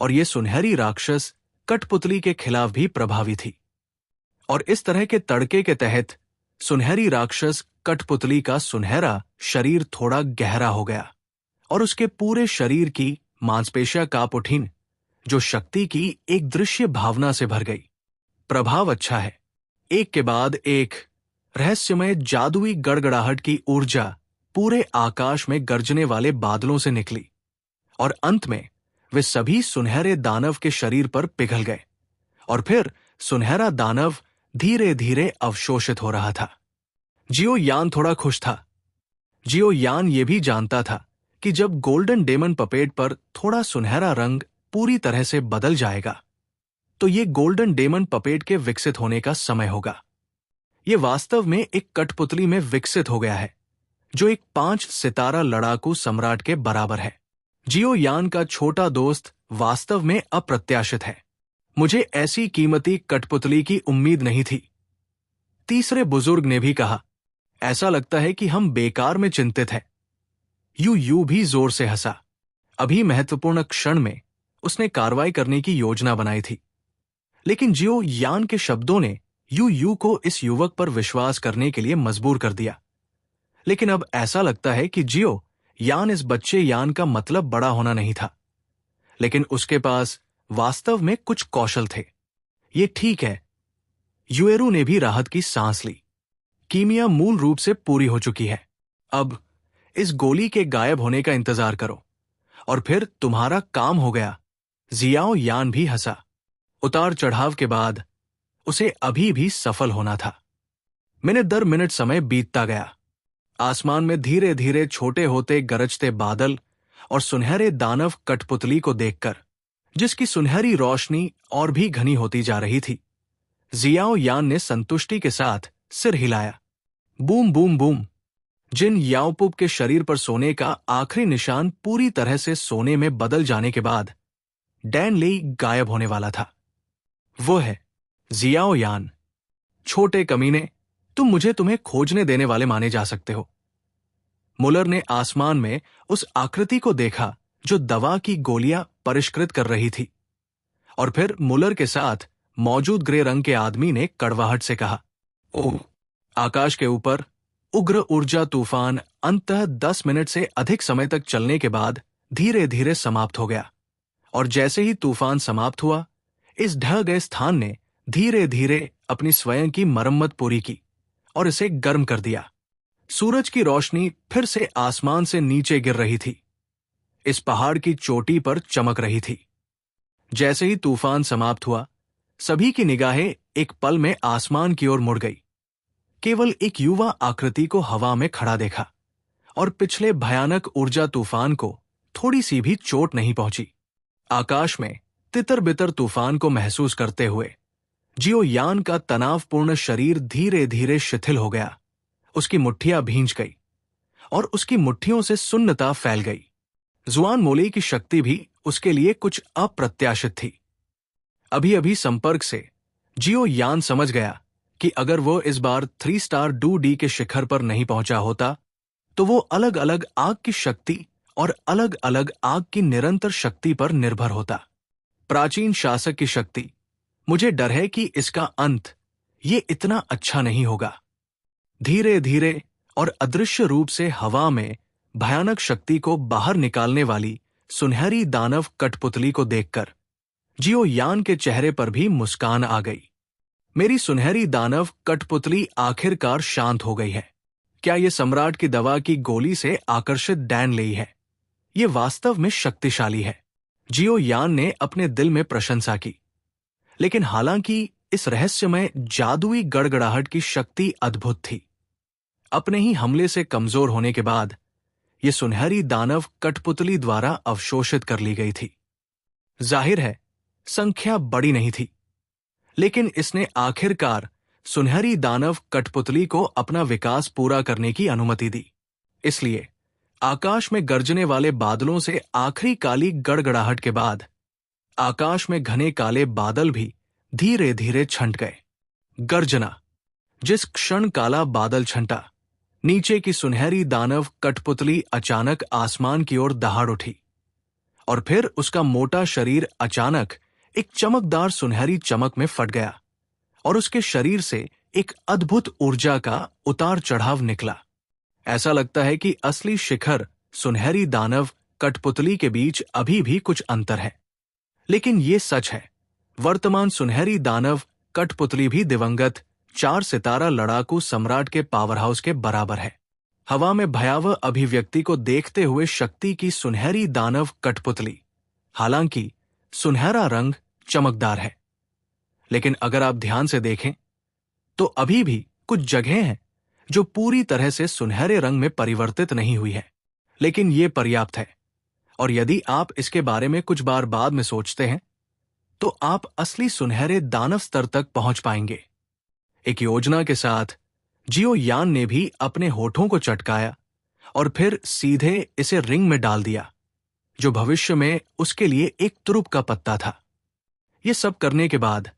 और यह सुनहरी राक्षस कठपुतली के खिलाफ भी प्रभावी थी। और इस तरह के तड़के के तहत सुनहरी राक्षस कठपुतली का सुनहरा शरीर थोड़ा गहरा हो गया और उसके पूरे शरीर की मांसपेशियां कांप उठीं, जो शक्ति की एक दृश्य भावना से भर गई। प्रभाव अच्छा है। एक के बाद एक रहस्यमय जादुई गड़गड़ाहट की ऊर्जा पूरे आकाश में गरजने वाले बादलों से निकली और अंत में वे सभी सुनहरे दानव के शरीर पर पिघल गए और फिर सुनहरा दानव धीरे धीरे अवशोषित हो रहा था। जियो यान थोड़ा खुश था। जियो यान ये भी जानता था कि जब गोल्डन डेमन पपेट पर थोड़ा सुनहरा रंग पूरी तरह से बदल जाएगा, तो ये गोल्डन डेमन पपेट के विकसित होने का समय होगा। ये वास्तव में एक कठपुतली में विकसित हो गया है, जो एक 5 सितारा लड़ाकू सम्राट के बराबर है। जियो यान का छोटा दोस्त वास्तव में अप्रत्याशित है। मुझे ऐसी कीमती कठपुतली की उम्मीद नहीं थी। तीसरे बुजुर्ग ने भी कहा, ऐसा लगता है कि हम बेकार में चिंतित हैं। यू भी जोर से हंसा। अभी महत्वपूर्ण क्षण में उसने कार्रवाई करने की योजना बनाई थी, लेकिन जियो यान के शब्दों ने यू को इस युवक पर विश्वास करने के लिए मजबूर कर दिया। लेकिन अब ऐसा लगता है कि जियो यान इस बच्चे यान का मतलब बड़ा होना नहीं था, लेकिन उसके पास वास्तव में कुछ कौशल थे। ये ठीक है। युएरू ने भी राहत की सांस ली। कीमिया मूल रूप से पूरी हो चुकी है। अब इस गोली के गायब होने का इंतजार करो और फिर तुम्हारा काम हो गया। जियाओ यान भी हंसा। उतार चढ़ाव के बाद उसे अभी भी सफल होना था। मिनट दर मिनट समय बीतता गया आसमान में धीरे धीरे छोटे होते गरजते बादल और सुनहरे दानव कठपुतली को देखकर, जिसकी सुनहरी रोशनी और भी घनी होती जा रही थी, जियाओ यान ने संतुष्टि के साथ सिर हिलाया। Boom boom boom. जिन याओपुब के शरीर पर सोने का आखिरी निशान पूरी तरह से सोने में बदल जाने के बाद डैन लेई गायब होने वाला था, वो है जियाओ यान। छोटे कमीने, तुम मुझे तुम्हें खोजने देने वाले माने जा सकते हो। मुलर ने आसमान में उस आकृति को देखा जो दवा की गोलियां परिष्कृत कर रही थी, और फिर मुलर के साथ मौजूद ग्रे रंग के आदमी ने कड़वाहट से कहा, ओह। आकाश के ऊपर उग्र ऊर्जा तूफान अंततः 10 मिनट से अधिक समय तक चलने के बाद धीरे धीरे समाप्त हो गया, और जैसे ही तूफान समाप्त हुआ, इस ढह गए स्थान ने धीरे धीरे अपनी स्वयं की मरम्मत पूरी की और इसे गर्म कर दिया। सूरज की रोशनी फिर से आसमान से नीचे गिर रही थी, इस पहाड़ की चोटी पर चमक रही थी। जैसे ही तूफान समाप्त हुआ, सभी की निगाहें एक पल में आसमान की ओर मुड़ गई। केवल एक युवा आकृति को हवा में खड़ा देखा, और पिछले भयानक ऊर्जा तूफान को थोड़ी सी भी चोट नहीं पहुंची। आकाश में तितर बितर तूफान को महसूस करते हुए जियो यान का तनावपूर्ण शरीर धीरे धीरे शिथिल हो गया। उसकी मुट्ठियां भींच गई और उसकी मुट्ठियों से सुन्नता फैल गई। जुआन मोली की शक्ति भी उसके लिए कुछ अप्रत्याशित थी। अभी अभी संपर्क से जियो यान समझ गया कि अगर वो इस बार 3 स्टार डू डी के शिखर पर नहीं पहुंचा होता, तो वो अलग अलग आग की शक्ति और अलग अलग आग की निरंतर शक्ति पर निर्भर होता। प्राचीन शासक की शक्ति, मुझे डर है कि इसका अंत ये इतना अच्छा नहीं होगा। धीरे धीरे और अदृश्य रूप से हवा में भयानक शक्ति को बाहर निकालने वाली सुनहरी दानव कठपुतली को देखकर जियो यान के चेहरे पर भी मुस्कान आ गई। मेरी सुनहरी दानव कठपुतली आखिरकार शांत हो गई है। क्या ये सम्राट की दवा की गोली से आकर्षित डैन लेई है? ये वास्तव में शक्तिशाली है, जियो यान ने अपने दिल में प्रशंसा की। लेकिन हालांकि इस रहस्यमय जादुई गड़गड़ाहट की शक्ति अद्भुत थी, अपने ही हमले से कमजोर होने के बाद ये सुनहरी दानव कठपुतली द्वारा अवशोषित कर ली गई थी। जाहिर है संख्या बड़ी नहीं थी, लेकिन इसने आखिरकार सुनहरी दानव कठपुतली को अपना विकास पूरा करने की अनुमति दी। इसलिए आकाश में गरजने वाले बादलों से आखिरी काली गड़गड़ाहट के बाद आकाश में घने काले बादल भी धीरे धीरे छंट गए। गर्जना। जिस क्षण काला बादल छंटा, नीचे की सुनहरी दानव कठपुतली अचानक आसमान की ओर दहाड़ उठी, और फिर उसका मोटा शरीर अचानक एक चमकदार सुनहरी चमक में फट गया, और उसके शरीर से एक अद्भुत ऊर्जा का उतार चढ़ाव निकला। ऐसा लगता है कि असली शिखर सुनहरी दानव कठपुतली के बीच अभी भी कुछ अंतर है, लेकिन ये सच है, वर्तमान सुनहरी दानव कठपुतली भी दिवंगत 4 सितारा लड़ाकू सम्राट के पावरहाउस के बराबर है। हवा में भयावह अभिव्यक्ति को देखते हुए शक्ति की सुनहरी दानव कठपुतली, हालांकि सुनहरा रंग चमकदार है, लेकिन अगर आप ध्यान से देखें तो अभी भी कुछ जगहें हैं जो पूरी तरह से सुनहरे रंग में परिवर्तित नहीं हुई है, लेकिन ये पर्याप्त है। और यदि आप इसके बारे में कुछ बार बाद में सोचते हैं, तो आप असली सुनहरे दानव स्तर तक पहुंच पाएंगे। एक योजना के साथ जियो यान ने भी अपने होठों को चटकाया और फिर सीधे इसे रिंग में डाल दिया, जो भविष्य में उसके लिए एक तुरुप का पत्ता था। ये सब करने के बाद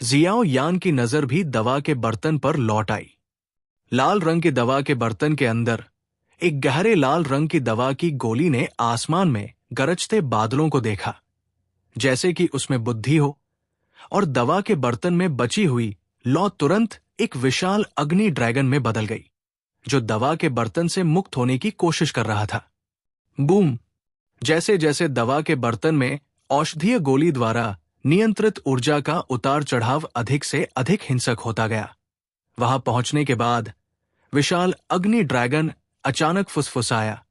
जियाओ यान की नजर भी दवा के बर्तन पर लौट आई। लाल रंग की दवा के बर्तन के अंदर एक गहरे लाल रंग की दवा की गोली ने आसमान में गरजते बादलों को देखा, जैसे कि उसमें बुद्धि हो, और दवा के बर्तन में बची हुई लौ तुरंत एक विशाल अग्नि ड्रैगन में बदल गई, जो दवा के बर्तन से मुक्त होने की कोशिश कर रहा था। बूम। जैसे जैसे दवा के बर्तन में औषधीय गोली द्वारा नियंत्रित ऊर्जा का उतार चढ़ाव अधिक से अधिक हिंसक होता गया, वहां पहुंचने के बाद विशाल अग्नि ड्रैगन अचानक फुसफुसाया,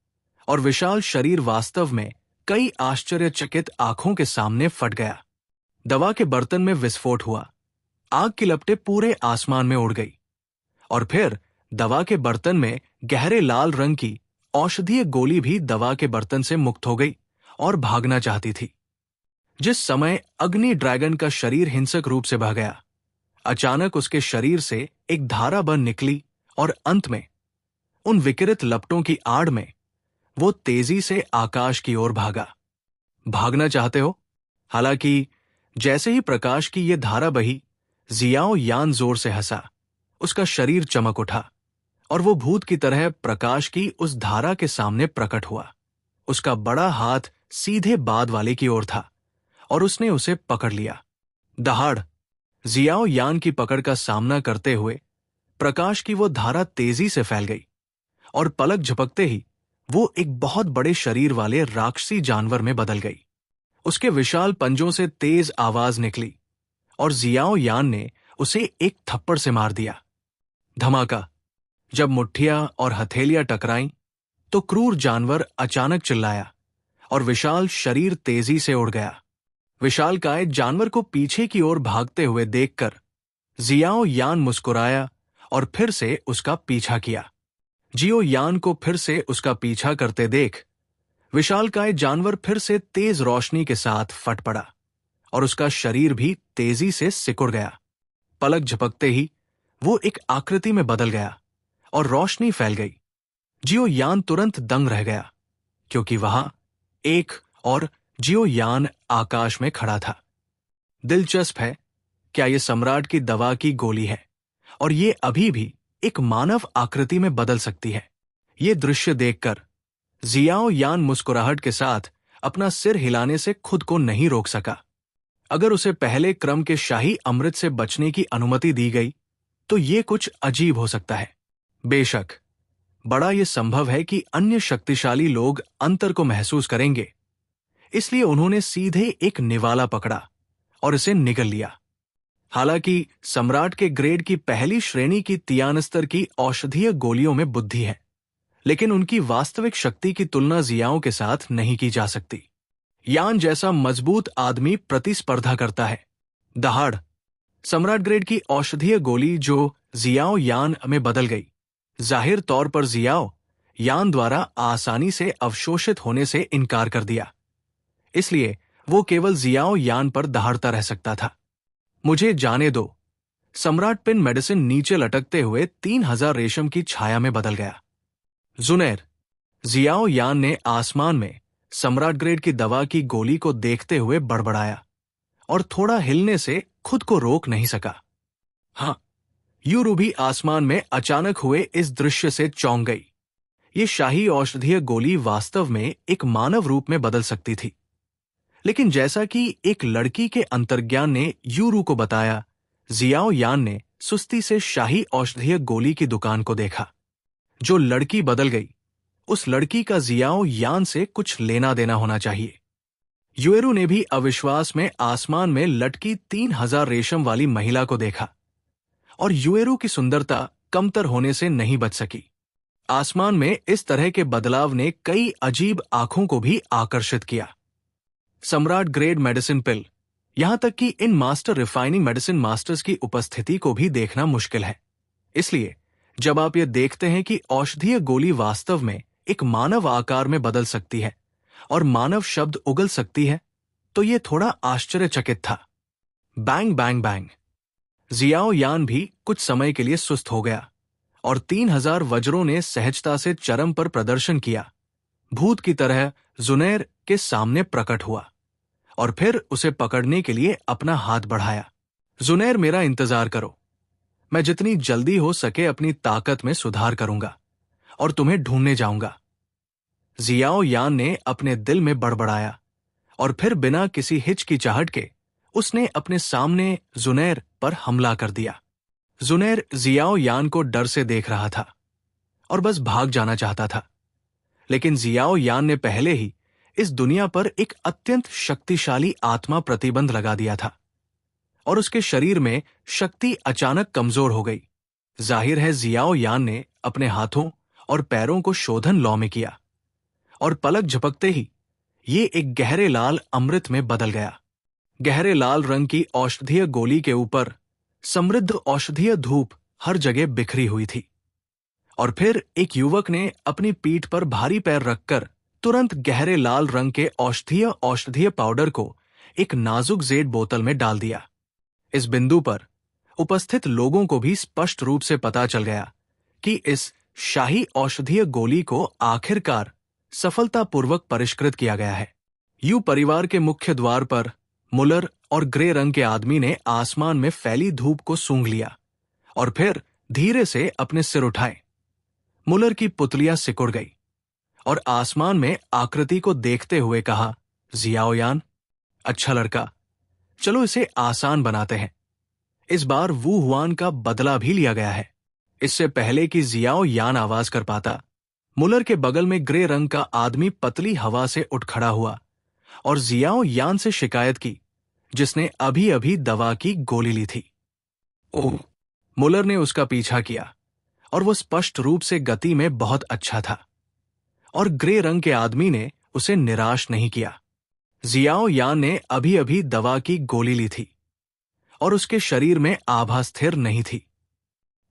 और विशाल शरीर वास्तव में कई आश्चर्यचकित आंखों के सामने फट गया। दवा के बर्तन में विस्फोट हुआ, आग की लपटें पूरे आसमान में उड़ गई, और फिर दवा के बर्तन में गहरे लाल रंग की औषधीय गोली भी दवा के बर्तन से मुक्त हो गई और भागना चाहती थी। जिस समय अग्नि ड्रैगन का शरीर हिंसक रूप से बह गया, अचानक उसके शरीर से एक धारा बन निकली और अंत में उन विकिरित लपटों की आड़ में वो तेजी से आकाश की ओर भागा। भागना चाहते हो? हालांकि जैसे ही प्रकाश की ये धारा बही, जियाओ यान जोर से हंसा। उसका शरीर चमक उठा और वो भूत की तरह प्रकाश की उस धारा के सामने प्रकट हुआ। उसका बड़ा हाथ सीधे बाद वाले की ओर था और उसने उसे पकड़ लिया। दहाड़! जियाओ यान की पकड़ का सामना करते हुए प्रकाश की वो धारा तेजी से फैल गई और पलक झपकते ही वो एक बहुत बड़े शरीर वाले राक्षसी जानवर में बदल गई। उसके विशाल पंजों से तेज आवाज निकली और जियाओ यान ने उसे एक थप्पड़ से मार दिया। धमाका! जब मुट्ठियां और हथेलियां टकराईं, तो क्रूर जानवर अचानक चिल्लाया और विशाल शरीर तेजी से उड़ गया। विशालकाय जानवर को पीछे की ओर भागते हुए देखकर जियाओ यान मुस्कुराया और फिर से उसका पीछा किया। जियो यान को फिर से उसका पीछा करते देख विशालकाय जानवर फिर से तेज रोशनी के साथ फट पड़ा और उसका शरीर भी तेजी से सिकुड़ गया। पलक झपकते ही वो एक आकृति में बदल गया और रोशनी फैल गई। जियो यान तुरंत दंग रह गया, क्योंकि वहां एक और जियो यान आकाश में खड़ा था। दिलचस्प है, क्या ये सम्राट की दवा की गोली है और ये अभी भी एक मानव आकृति में बदल सकती है। ये दृश्य देखकर जियाओ यान मुस्कुराहट के साथ अपना सिर हिलाने से खुद को नहीं रोक सका। अगर उसे पहले क्रम के शाही अमृत से बचने की अनुमति दी गई तो ये कुछ अजीब हो सकता है। बेशक बड़ा ये संभव है कि अन्य शक्तिशाली लोग अंतर को महसूस करेंगे, इसलिए उन्होंने सीधे एक निवाला पकड़ा और इसे निगल लिया। हालांकि सम्राट के ग्रेड की पहली श्रेणी की तियान स्तर की औषधीय गोलियों में बुद्धि है, लेकिन उनकी वास्तविक शक्ति की तुलना जियाओं के साथ नहीं की जा सकती। यान जैसा मजबूत आदमी प्रतिस्पर्धा करता है। दहाड़! सम्राट ग्रेड की औषधीय गोली जो जियाओ यान में बदल गई, जाहिर तौर पर जियाओ यान द्वारा आसानी से अवशोषित होने से इनकार कर दिया, इसलिए वो केवल जियाओ यान पर दहाड़ता रह सकता था। मुझे जाने दो। सम्राट पिन मेडिसिन नीचे लटकते हुए 3000 रेशम की छाया में बदल गया। जुनैर! जियाओ यान ने आसमान में सम्राट ग्रेड की दवा की गोली को देखते हुए बड़बड़ाया और थोड़ा हिलने से खुद को रोक नहीं सका। हाँ, यूरू भी आसमान में अचानक हुए इस दृश्य से चौंक गई। ये शाही औषधीय गोली वास्तव में एक मानव रूप में बदल सकती थी, लेकिन जैसा कि एक लड़की के अंतर्ज्ञान ने यूरू को बताया, जियाओ यान ने सुस्ती से शाही औषधीय गोली की दुकान को देखा। जो लड़की बदल गई, उस लड़की का जियाओ यान से कुछ लेना देना होना चाहिए। युएरू ने भी अविश्वास में आसमान में लटकी 3000 रेशम वाली महिला को देखा और युएरू की सुंदरता कमतर होने से नहीं बच सकी। आसमान में इस तरह के बदलाव ने कई अजीब आंखों को भी आकर्षित किया। सम्राट ग्रेड मेडिसिन पिल, यहां तक कि in master refining medicine masters की उपस्थिति को भी देखना मुश्किल है। इसलिए जब आप ये देखते हैं कि औषधीय गोली वास्तव में एक मानव आकार में बदल सकती है और मानव शब्द उगल सकती है, तो ये थोड़ा आश्चर्यचकित था। Bang bang bang! जियाओ यान भी कुछ समय के लिए सुस्त हो गया और 3000 वज्रों ने सहजता से चरम पर प्रदर्शन किया। भूत की तरह जुनैर के सामने प्रकट हुआ और फिर उसे पकड़ने के लिए अपना हाथ बढ़ाया। जुनैर, मेरा इंतजार करो। मैं जितनी जल्दी हो सके अपनी ताकत में सुधार करूंगा और तुम्हें ढूंढने जाऊंगा। जियाओ यान ने अपने दिल में बड़बड़ाया और फिर बिना किसी हिचकिचाहट के उसने अपने सामने जुनैर पर हमला कर दिया। जुनैर जियाओ यान को डर से देख रहा था और बस भाग जाना चाहता था, लेकिन जियाओ यान ने पहले ही इस दुनिया पर एक अत्यंत शक्तिशाली आत्मा प्रतिबंध लगा दिया था और उसके शरीर में शक्ति अचानक कमजोर हो गई। जाहिर है जियाओ यान ने अपने हाथों और पैरों को शोधन लौ में किया और पलक झपकते ही ये एक गहरे लाल अमृत में बदल गया। गहरे लाल रंग की औषधीय गोली के ऊपर समृद्ध औषधीय धूप हर जगह बिखरी हुई थी। और फिर एक युवक ने अपनी पीठ पर भारी पैर रखकर तुरंत गहरे लाल रंग के औषधीय पाउडर को एक नाजुक जेड बोतल में डाल दिया। इस बिंदु पर उपस्थित लोगों को भी स्पष्ट रूप से पता चल गया कि इस शाही औषधीय गोली को आखिरकार सफलतापूर्वक परिष्कृत किया गया है। यू परिवार के मुख्य द्वार पर मुलर और ग्रे रंग के आदमी ने आसमान में फैली धूप को सूंघ लिया और फिर धीरे से अपने सिर उठाए। मुलर की पुतलियां सिकुड़ गई और आसमान में आकृति को देखते हुए कहा, जियाओ यान, अच्छा लड़का, चलो इसे आसान बनाते हैं। इस बार वू हुआन का बदला भी लिया गया है। इससे पहले कि जियाओ यान आवाज कर पाता, मुलर के बगल में ग्रे रंग का आदमी पतली हवा से उठ खड़ा हुआ और जियाओ यान से शिकायत की, जिसने अभी अभी दवा की गोली ली थी। ओह! मुलर ने उसका पीछा किया और वो स्पष्ट रूप से गति में बहुत अच्छा था और ग्रे रंग के आदमी ने उसे निराश नहीं किया। जियाओ यान ने अभी अभी दवा की गोली ली थी और उसके शरीर में आभा स्थिर नहीं थी।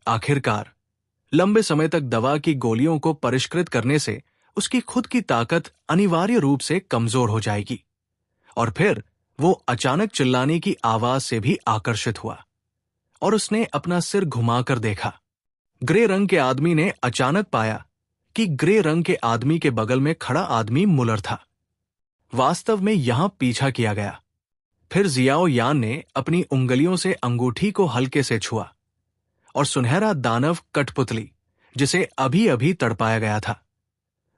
आखिरकार लंबे समय तक दवा की गोलियों को परिष्कृत करने से उसकी खुद की ताकत अनिवार्य रूप से कमजोर हो जाएगी और फिर वो अचानक चिल्लाने की आवाज से भी आकर्षित हुआ और उसने अपना सिर घुमाकर देखा। ग्रे रंग के आदमी ने अचानक पाया कि ग्रे रंग के आदमी के बगल में खड़ा आदमी मुलर था। वास्तव में यहां पीछा किया गया। फिर जियाओ यान ने अपनी उंगलियों से अंगूठी को हल्के से छुआ और सुनहरा दानव कठपुतली, जिसे अभी अभी तड़पाया गया था,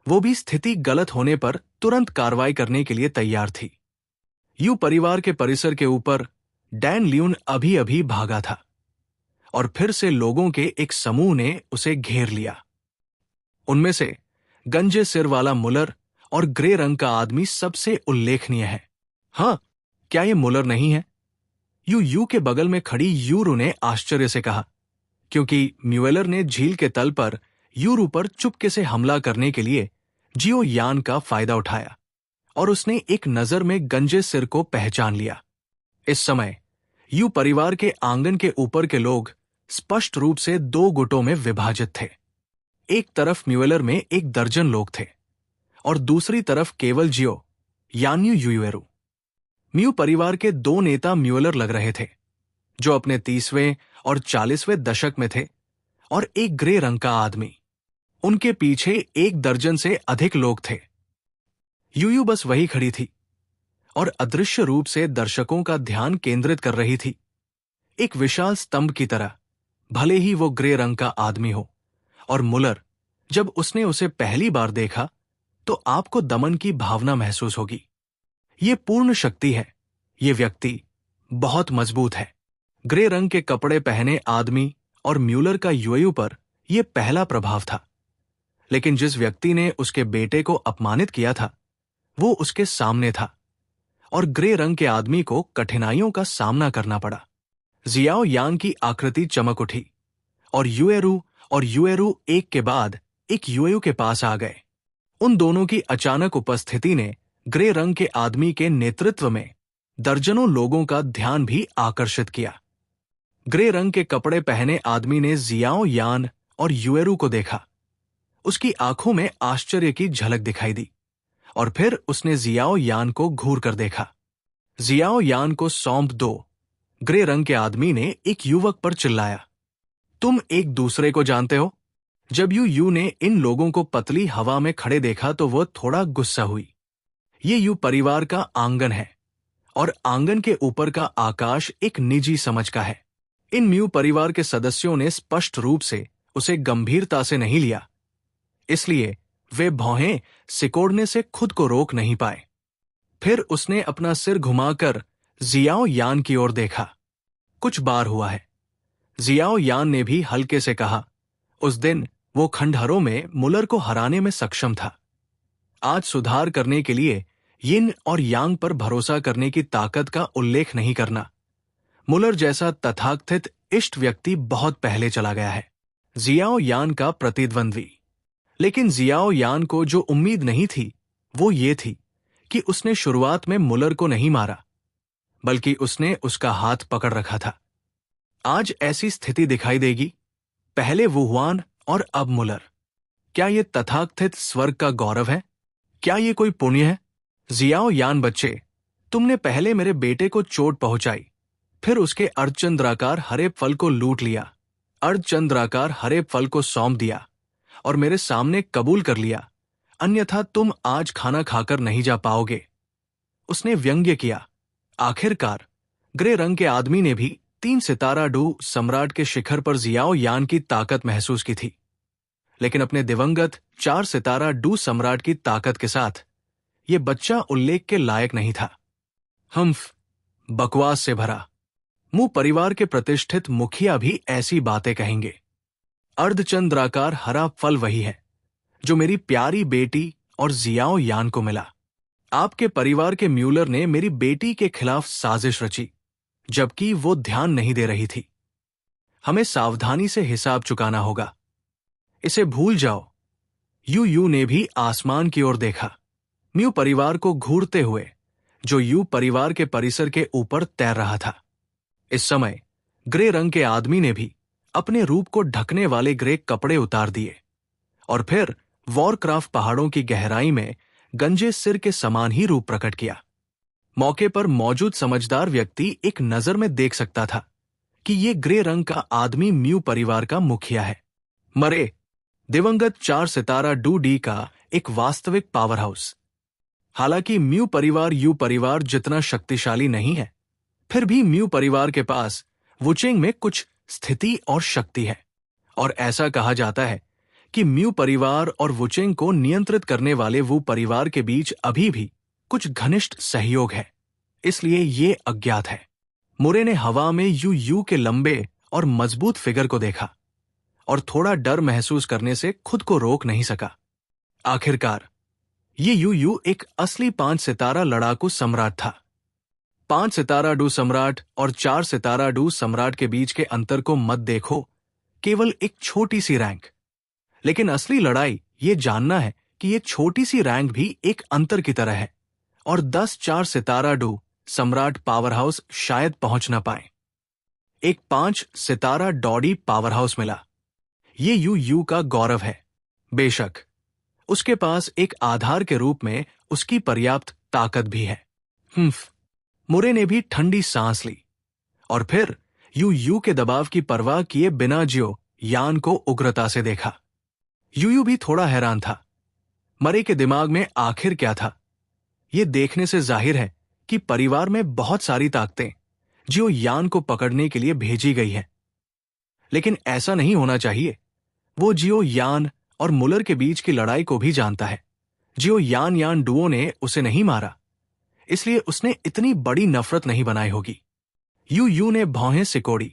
वो भी स्थिति गलत होने पर तुरंत कार्रवाई करने के लिए तैयार थी। यू परिवार के परिसर के ऊपर डैन ल्यून अभी अभी भागा था और फिर से लोगों के एक समूह ने उसे घेर लिया। उनमें से गंजे सिर वाला मुलर और ग्रे रंग का आदमी सबसे उल्लेखनीय है। हाँ, क्या ये मुलर नहीं है? यू के बगल में खड़ी यूरू ने आश्चर्य से कहा, क्योंकि म्यूएलर ने झील के तल पर यूरू पर चुपके से हमला करने के लिए जियो यान का फायदा उठाया और उसने एक नजर में गंजे सिर को पहचान लिया। इस समय यू परिवार के आंगन के ऊपर के लोग स्पष्ट रूप से दो गुटों में विभाजित थे। एक तरफ म्यूएलर में 1 दर्जन लोग थे और दूसरी तरफ केवल जियो यान्यू यूएरू। म्यू परिवार के 2 नेता म्यूएलर लग रहे थे, जो अपने 30वें और 40वें दशक में थे, और एक ग्रे रंग का आदमी। उनके पीछे 1 दर्जन से अधिक लोग थे। यूयू बस वही खड़ी थी और अदृश्य रूप से दर्शकों का ध्यान केंद्रित कर रही थी, एक विशाल स्तंभ की तरह, भले ही वो ग्रे रंग का आदमी हो। और मुलर, जब उसने उसे पहली बार देखा तो आपको दमन की भावना महसूस होगी। ये पूर्ण शक्ति है, ये व्यक्ति बहुत मजबूत है। ग्रे रंग के कपड़े पहने आदमी और म्यूलर का यूएयू पर यह पहला प्रभाव था, लेकिन जिस व्यक्ति ने उसके बेटे को अपमानित किया था वो उसके सामने था और ग्रे रंग के आदमी को कठिनाइयों का सामना करना पड़ा। जियाओ यान की आकृति चमक उठी और यूएरू एक के बाद एक यूएयू के पास आ गए। उन दोनों की अचानक उपस्थिति ने ग्रे रंग के आदमी के नेतृत्व में दर्जनों लोगों का ध्यान भी आकर्षित किया। ग्रे रंग के कपड़े पहने आदमी ने जियाओ यान और यूएरू को देखा। उसकी आंखों में आश्चर्य की झलक दिखाई दी और फिर उसने जियाओ यान को घूर कर देखा। जियाओ यान को सौंप दो, ग्रे रंग के आदमी ने एक युवक पर चिल्लाया। तुम एक दूसरे को जानते हो? जब यू ने इन लोगों को पतली हवा में खड़े देखा तो वह थोड़ा गुस्सा हुई। ये यू परिवार का आंगन है और आंगन के ऊपर का आकाश एक निजी समझ का है। इन म्यू परिवार के सदस्यों ने स्पष्ट रूप से उसे गंभीरता से नहीं लिया, इसलिए वे भौहें सिकोड़ने से खुद को रोक नहीं पाए। फिर उसने अपना सिर घुमाकर जियाओ यान की ओर देखा। कुछ बार हुआ है। जियाओ यान ने भी हल्के से कहा, उस दिन वो खंडहरों में मुलर को हराने में सक्षम था। आज सुधार करने के लिए यिन और यांग पर भरोसा करने की ताकत का उल्लेख नहीं करना। मुलर जैसा तथाकथित इष्ट व्यक्ति बहुत पहले चला गया है। जियाओ यान का प्रतिद्वंद्वी। लेकिन जियाओ यान को जो उम्मीद नहीं थी वो ये थी कि उसने शुरुआत में मुलर को नहीं मारा, बल्कि उसने उसका हाथ पकड़ रखा था। आज ऐसी स्थिति दिखाई देगी। पहले वुहुआन और अब मुलर। क्या ये तथाकथित स्वर्ग का गौरव है? क्या ये कोई पुण्य है? जियाओ यान बच्चे, तुमने पहले मेरे बेटे को चोट पहुंचाई, फिर उसके अर्धचंद्राकार हरे फल को लूट लिया, अर्धचंद्राकार हरे फल को सौंप दिया और मेरे सामने कबूल कर लिया, अन्यथा तुम आज खाना खाकर नहीं जा पाओगे। उसने व्यंग्य किया। आखिरकार ग्रे रंग के आदमी ने भी 3 सितारा डू सम्राट के शिखर पर जियाओ यान की ताकत महसूस की थी, लेकिन अपने दिवंगत 4 सितारा डू सम्राट की ताकत के साथ यह बच्चा उल्लेख के लायक नहीं था। हम्फ, बकवास से भरा। मुंह परिवार के प्रतिष्ठित मुखिया भी ऐसी बातें कहेंगे। अर्धचंद्राकार हरा फल वही है जो मेरी प्यारी बेटी और जियाओ यान को मिला। आपके परिवार के म्यूलर ने मेरी बेटी के खिलाफ साजिश रची, जबकि वो ध्यान नहीं दे रही थी। हमें सावधानी से हिसाब चुकाना होगा। इसे भूल जाओ। यू ने भी आसमान की ओर देखा, म्यू परिवार को घूरते हुए, जो यू परिवार के परिसर के ऊपर तैर रहा था। इस समय ग्रे रंग के आदमी ने भी अपने रूप को ढकने वाले ग्रे कपड़े उतार दिए और फिर वॉरक्राफ्ट पहाड़ों की गहराई में गंजे सिर के समान ही रूप प्रकट किया। मौके पर मौजूद समझदार व्यक्ति एक नजर में देख सकता था कि ये ग्रे रंग का आदमी म्यू परिवार का मुखिया है। मरे, दिवंगत 4 सितारा डू डी का एक वास्तविक पावर हाउस। हालांकि म्यू परिवार यू परिवार जितना शक्तिशाली नहीं है, फिर भी म्यू परिवार के पास वुचेंग में कुछ स्थिति और शक्ति है, और ऐसा कहा जाता है कि म्यू परिवार और वुचेंग को नियंत्रित करने वाले वू परिवार के बीच अभी भी कुछ घनिष्ठ सहयोग है, इसलिए ये अज्ञात है। मुरे ने हवा में यू के लंबे और मजबूत फिगर को देखा और थोड़ा डर महसूस करने से खुद को रोक नहीं सका। आखिरकार ये यू एक असली 5 सितारा लड़ाकू सम्राट था। 5 सितारा डू सम्राट और 4 सितारा डू सम्राट के बीच के अंतर को मत देखो, केवल एक छोटी सी रैंक। लेकिन असली लड़ाई ये जानना है कि ये छोटी सी रैंक भी एक अंतर की तरह है, और 10 4 सितारा डू सम्राट पावर हाउस शायद पहुंच न पाए। एक 5 सितारा डॉडी पावर हाउस मिला। ये यू का गौरव है। बेशक उसके पास एक आधार के रूप में उसकी पर्याप्त ताकत भी है। मुरे ने भी ठंडी सांस ली और फिर यू के दबाव की परवाह किए बिना जियो यान को उग्रता से देखा। यू भी थोड़ा हैरान था। मरे के दिमाग में आखिर क्या था? यह देखने से जाहिर है कि परिवार में बहुत सारी ताकतें जियो यान को पकड़ने के लिए भेजी गई हैं। लेकिन ऐसा नहीं होना चाहिए। वो जियो यान और मुलर के बीच की लड़ाई को भी जानता है। जियो यान डुओ ने उसे नहीं मारा, इसलिए उसने इतनी बड़ी नफरत नहीं बनाई होगी। यू ने भौहें सिकोड़ी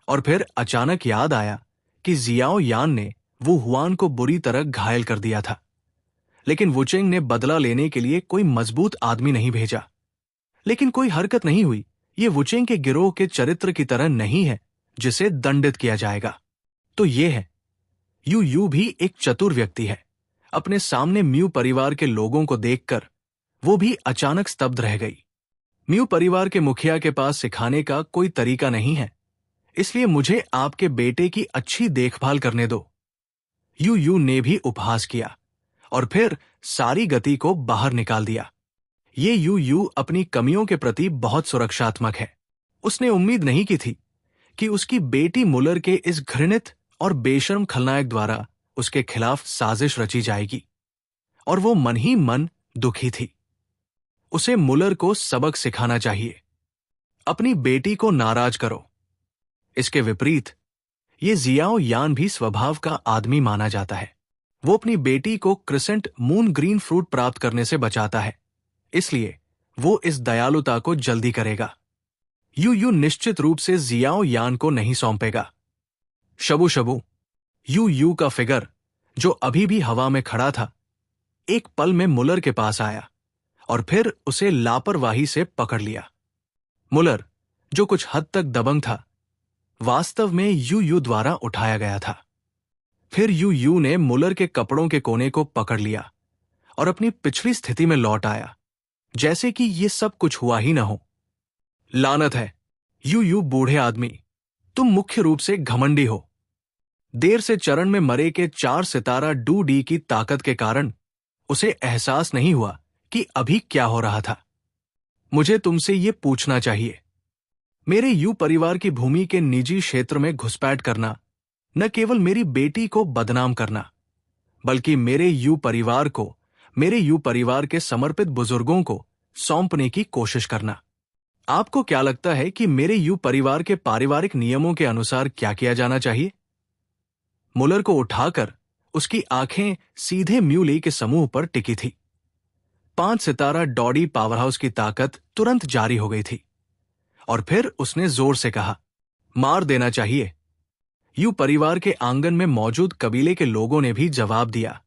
और फिर अचानक याद आया कि जियाओ यान ने वो हुआन को बुरी तरह घायल कर दिया था, लेकिन वुचेंग ने बदला लेने के लिए कोई मजबूत आदमी नहीं भेजा। लेकिन कोई हरकत नहीं हुई। ये वुचेंग के गिरोह के चरित्र की तरह नहीं है जिसे दंडित किया जाएगा। तो ये है, यू भी एक चतुर व्यक्ति है। अपने सामने म्यू परिवार के लोगों को देखकर वो भी अचानक स्तब्ध रह गई। म्यू परिवार के मुखिया के पास सिखाने का कोई तरीका नहीं है, इसलिए मुझे आपके बेटे की अच्छी देखभाल करने दो। यू ने भी उपहास किया और फिर सारी गति को बाहर निकाल दिया। ये यू अपनी कमियों के प्रति बहुत सुरक्षात्मक है। उसने उम्मीद नहीं की थी कि उसकी बेटी मुलर के इस घृणित और बेशर्म खलनायक द्वारा उसके खिलाफ साजिश रची जाएगी, और वो मन ही मन दुखी थी। उसे मुलर को सबक सिखाना चाहिए। अपनी बेटी को नाराज करो। इसके विपरीत ये जियाओ यान भी स्वभाव का आदमी माना जाता है। वो अपनी बेटी को क्रिसेंट मून ग्रीन फ्रूट प्राप्त करने से बचाता है, इसलिए वो इस दयालुता को जल्दी करेगा। यू निश्चित रूप से जियाओ यान को नहीं सौंपेगा। शबू यू का फिगर, जो अभी भी हवा में खड़ा था, एक पल में मुलर के पास आया और फिर उसे लापरवाही से पकड़ लिया। मुलर, जो कुछ हद तक दबंग था, वास्तव में यू द्वारा उठाया गया था। फिर यू ने मुलर के कपड़ों के कोने को पकड़ लिया और अपनी पिछली स्थिति में लौट आया, जैसे कि ये सब कुछ हुआ ही न हो। लानत है, यू बूढ़े आदमी, तुम मुख्य रूप से घमंडी हो। देर से चरण में मरे के 4 सितारा डू डी की ताकत के कारण उसे एहसास नहीं हुआ कि अभी क्या हो रहा था। मुझे तुमसे ये पूछना चाहिए, मेरे यू परिवार की भूमि के निजी क्षेत्र में घुसपैठ करना न केवल मेरी बेटी को बदनाम करना, बल्कि मेरे यू परिवार के समर्पित बुजुर्गों को सौंपने की कोशिश करना। आपको क्या लगता है कि मेरे यू परिवार के पारिवारिक नियमों के अनुसार क्या किया जाना चाहिए? मुलर को उठाकर उसकी आंखें सीधे म्यूली के समूह पर टिकी थी। 5 सितारा डॉडी पावरहाउस की ताकत तुरंत जारी हो गई थी और फिर उसने जोर से कहा, मार देना चाहिए। यू परिवार के आंगन में मौजूद कबीले के लोगों ने भी जवाब दिया।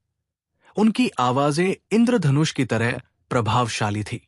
उनकी आवाजें इंद्रधनुष की तरह प्रभावशाली थी।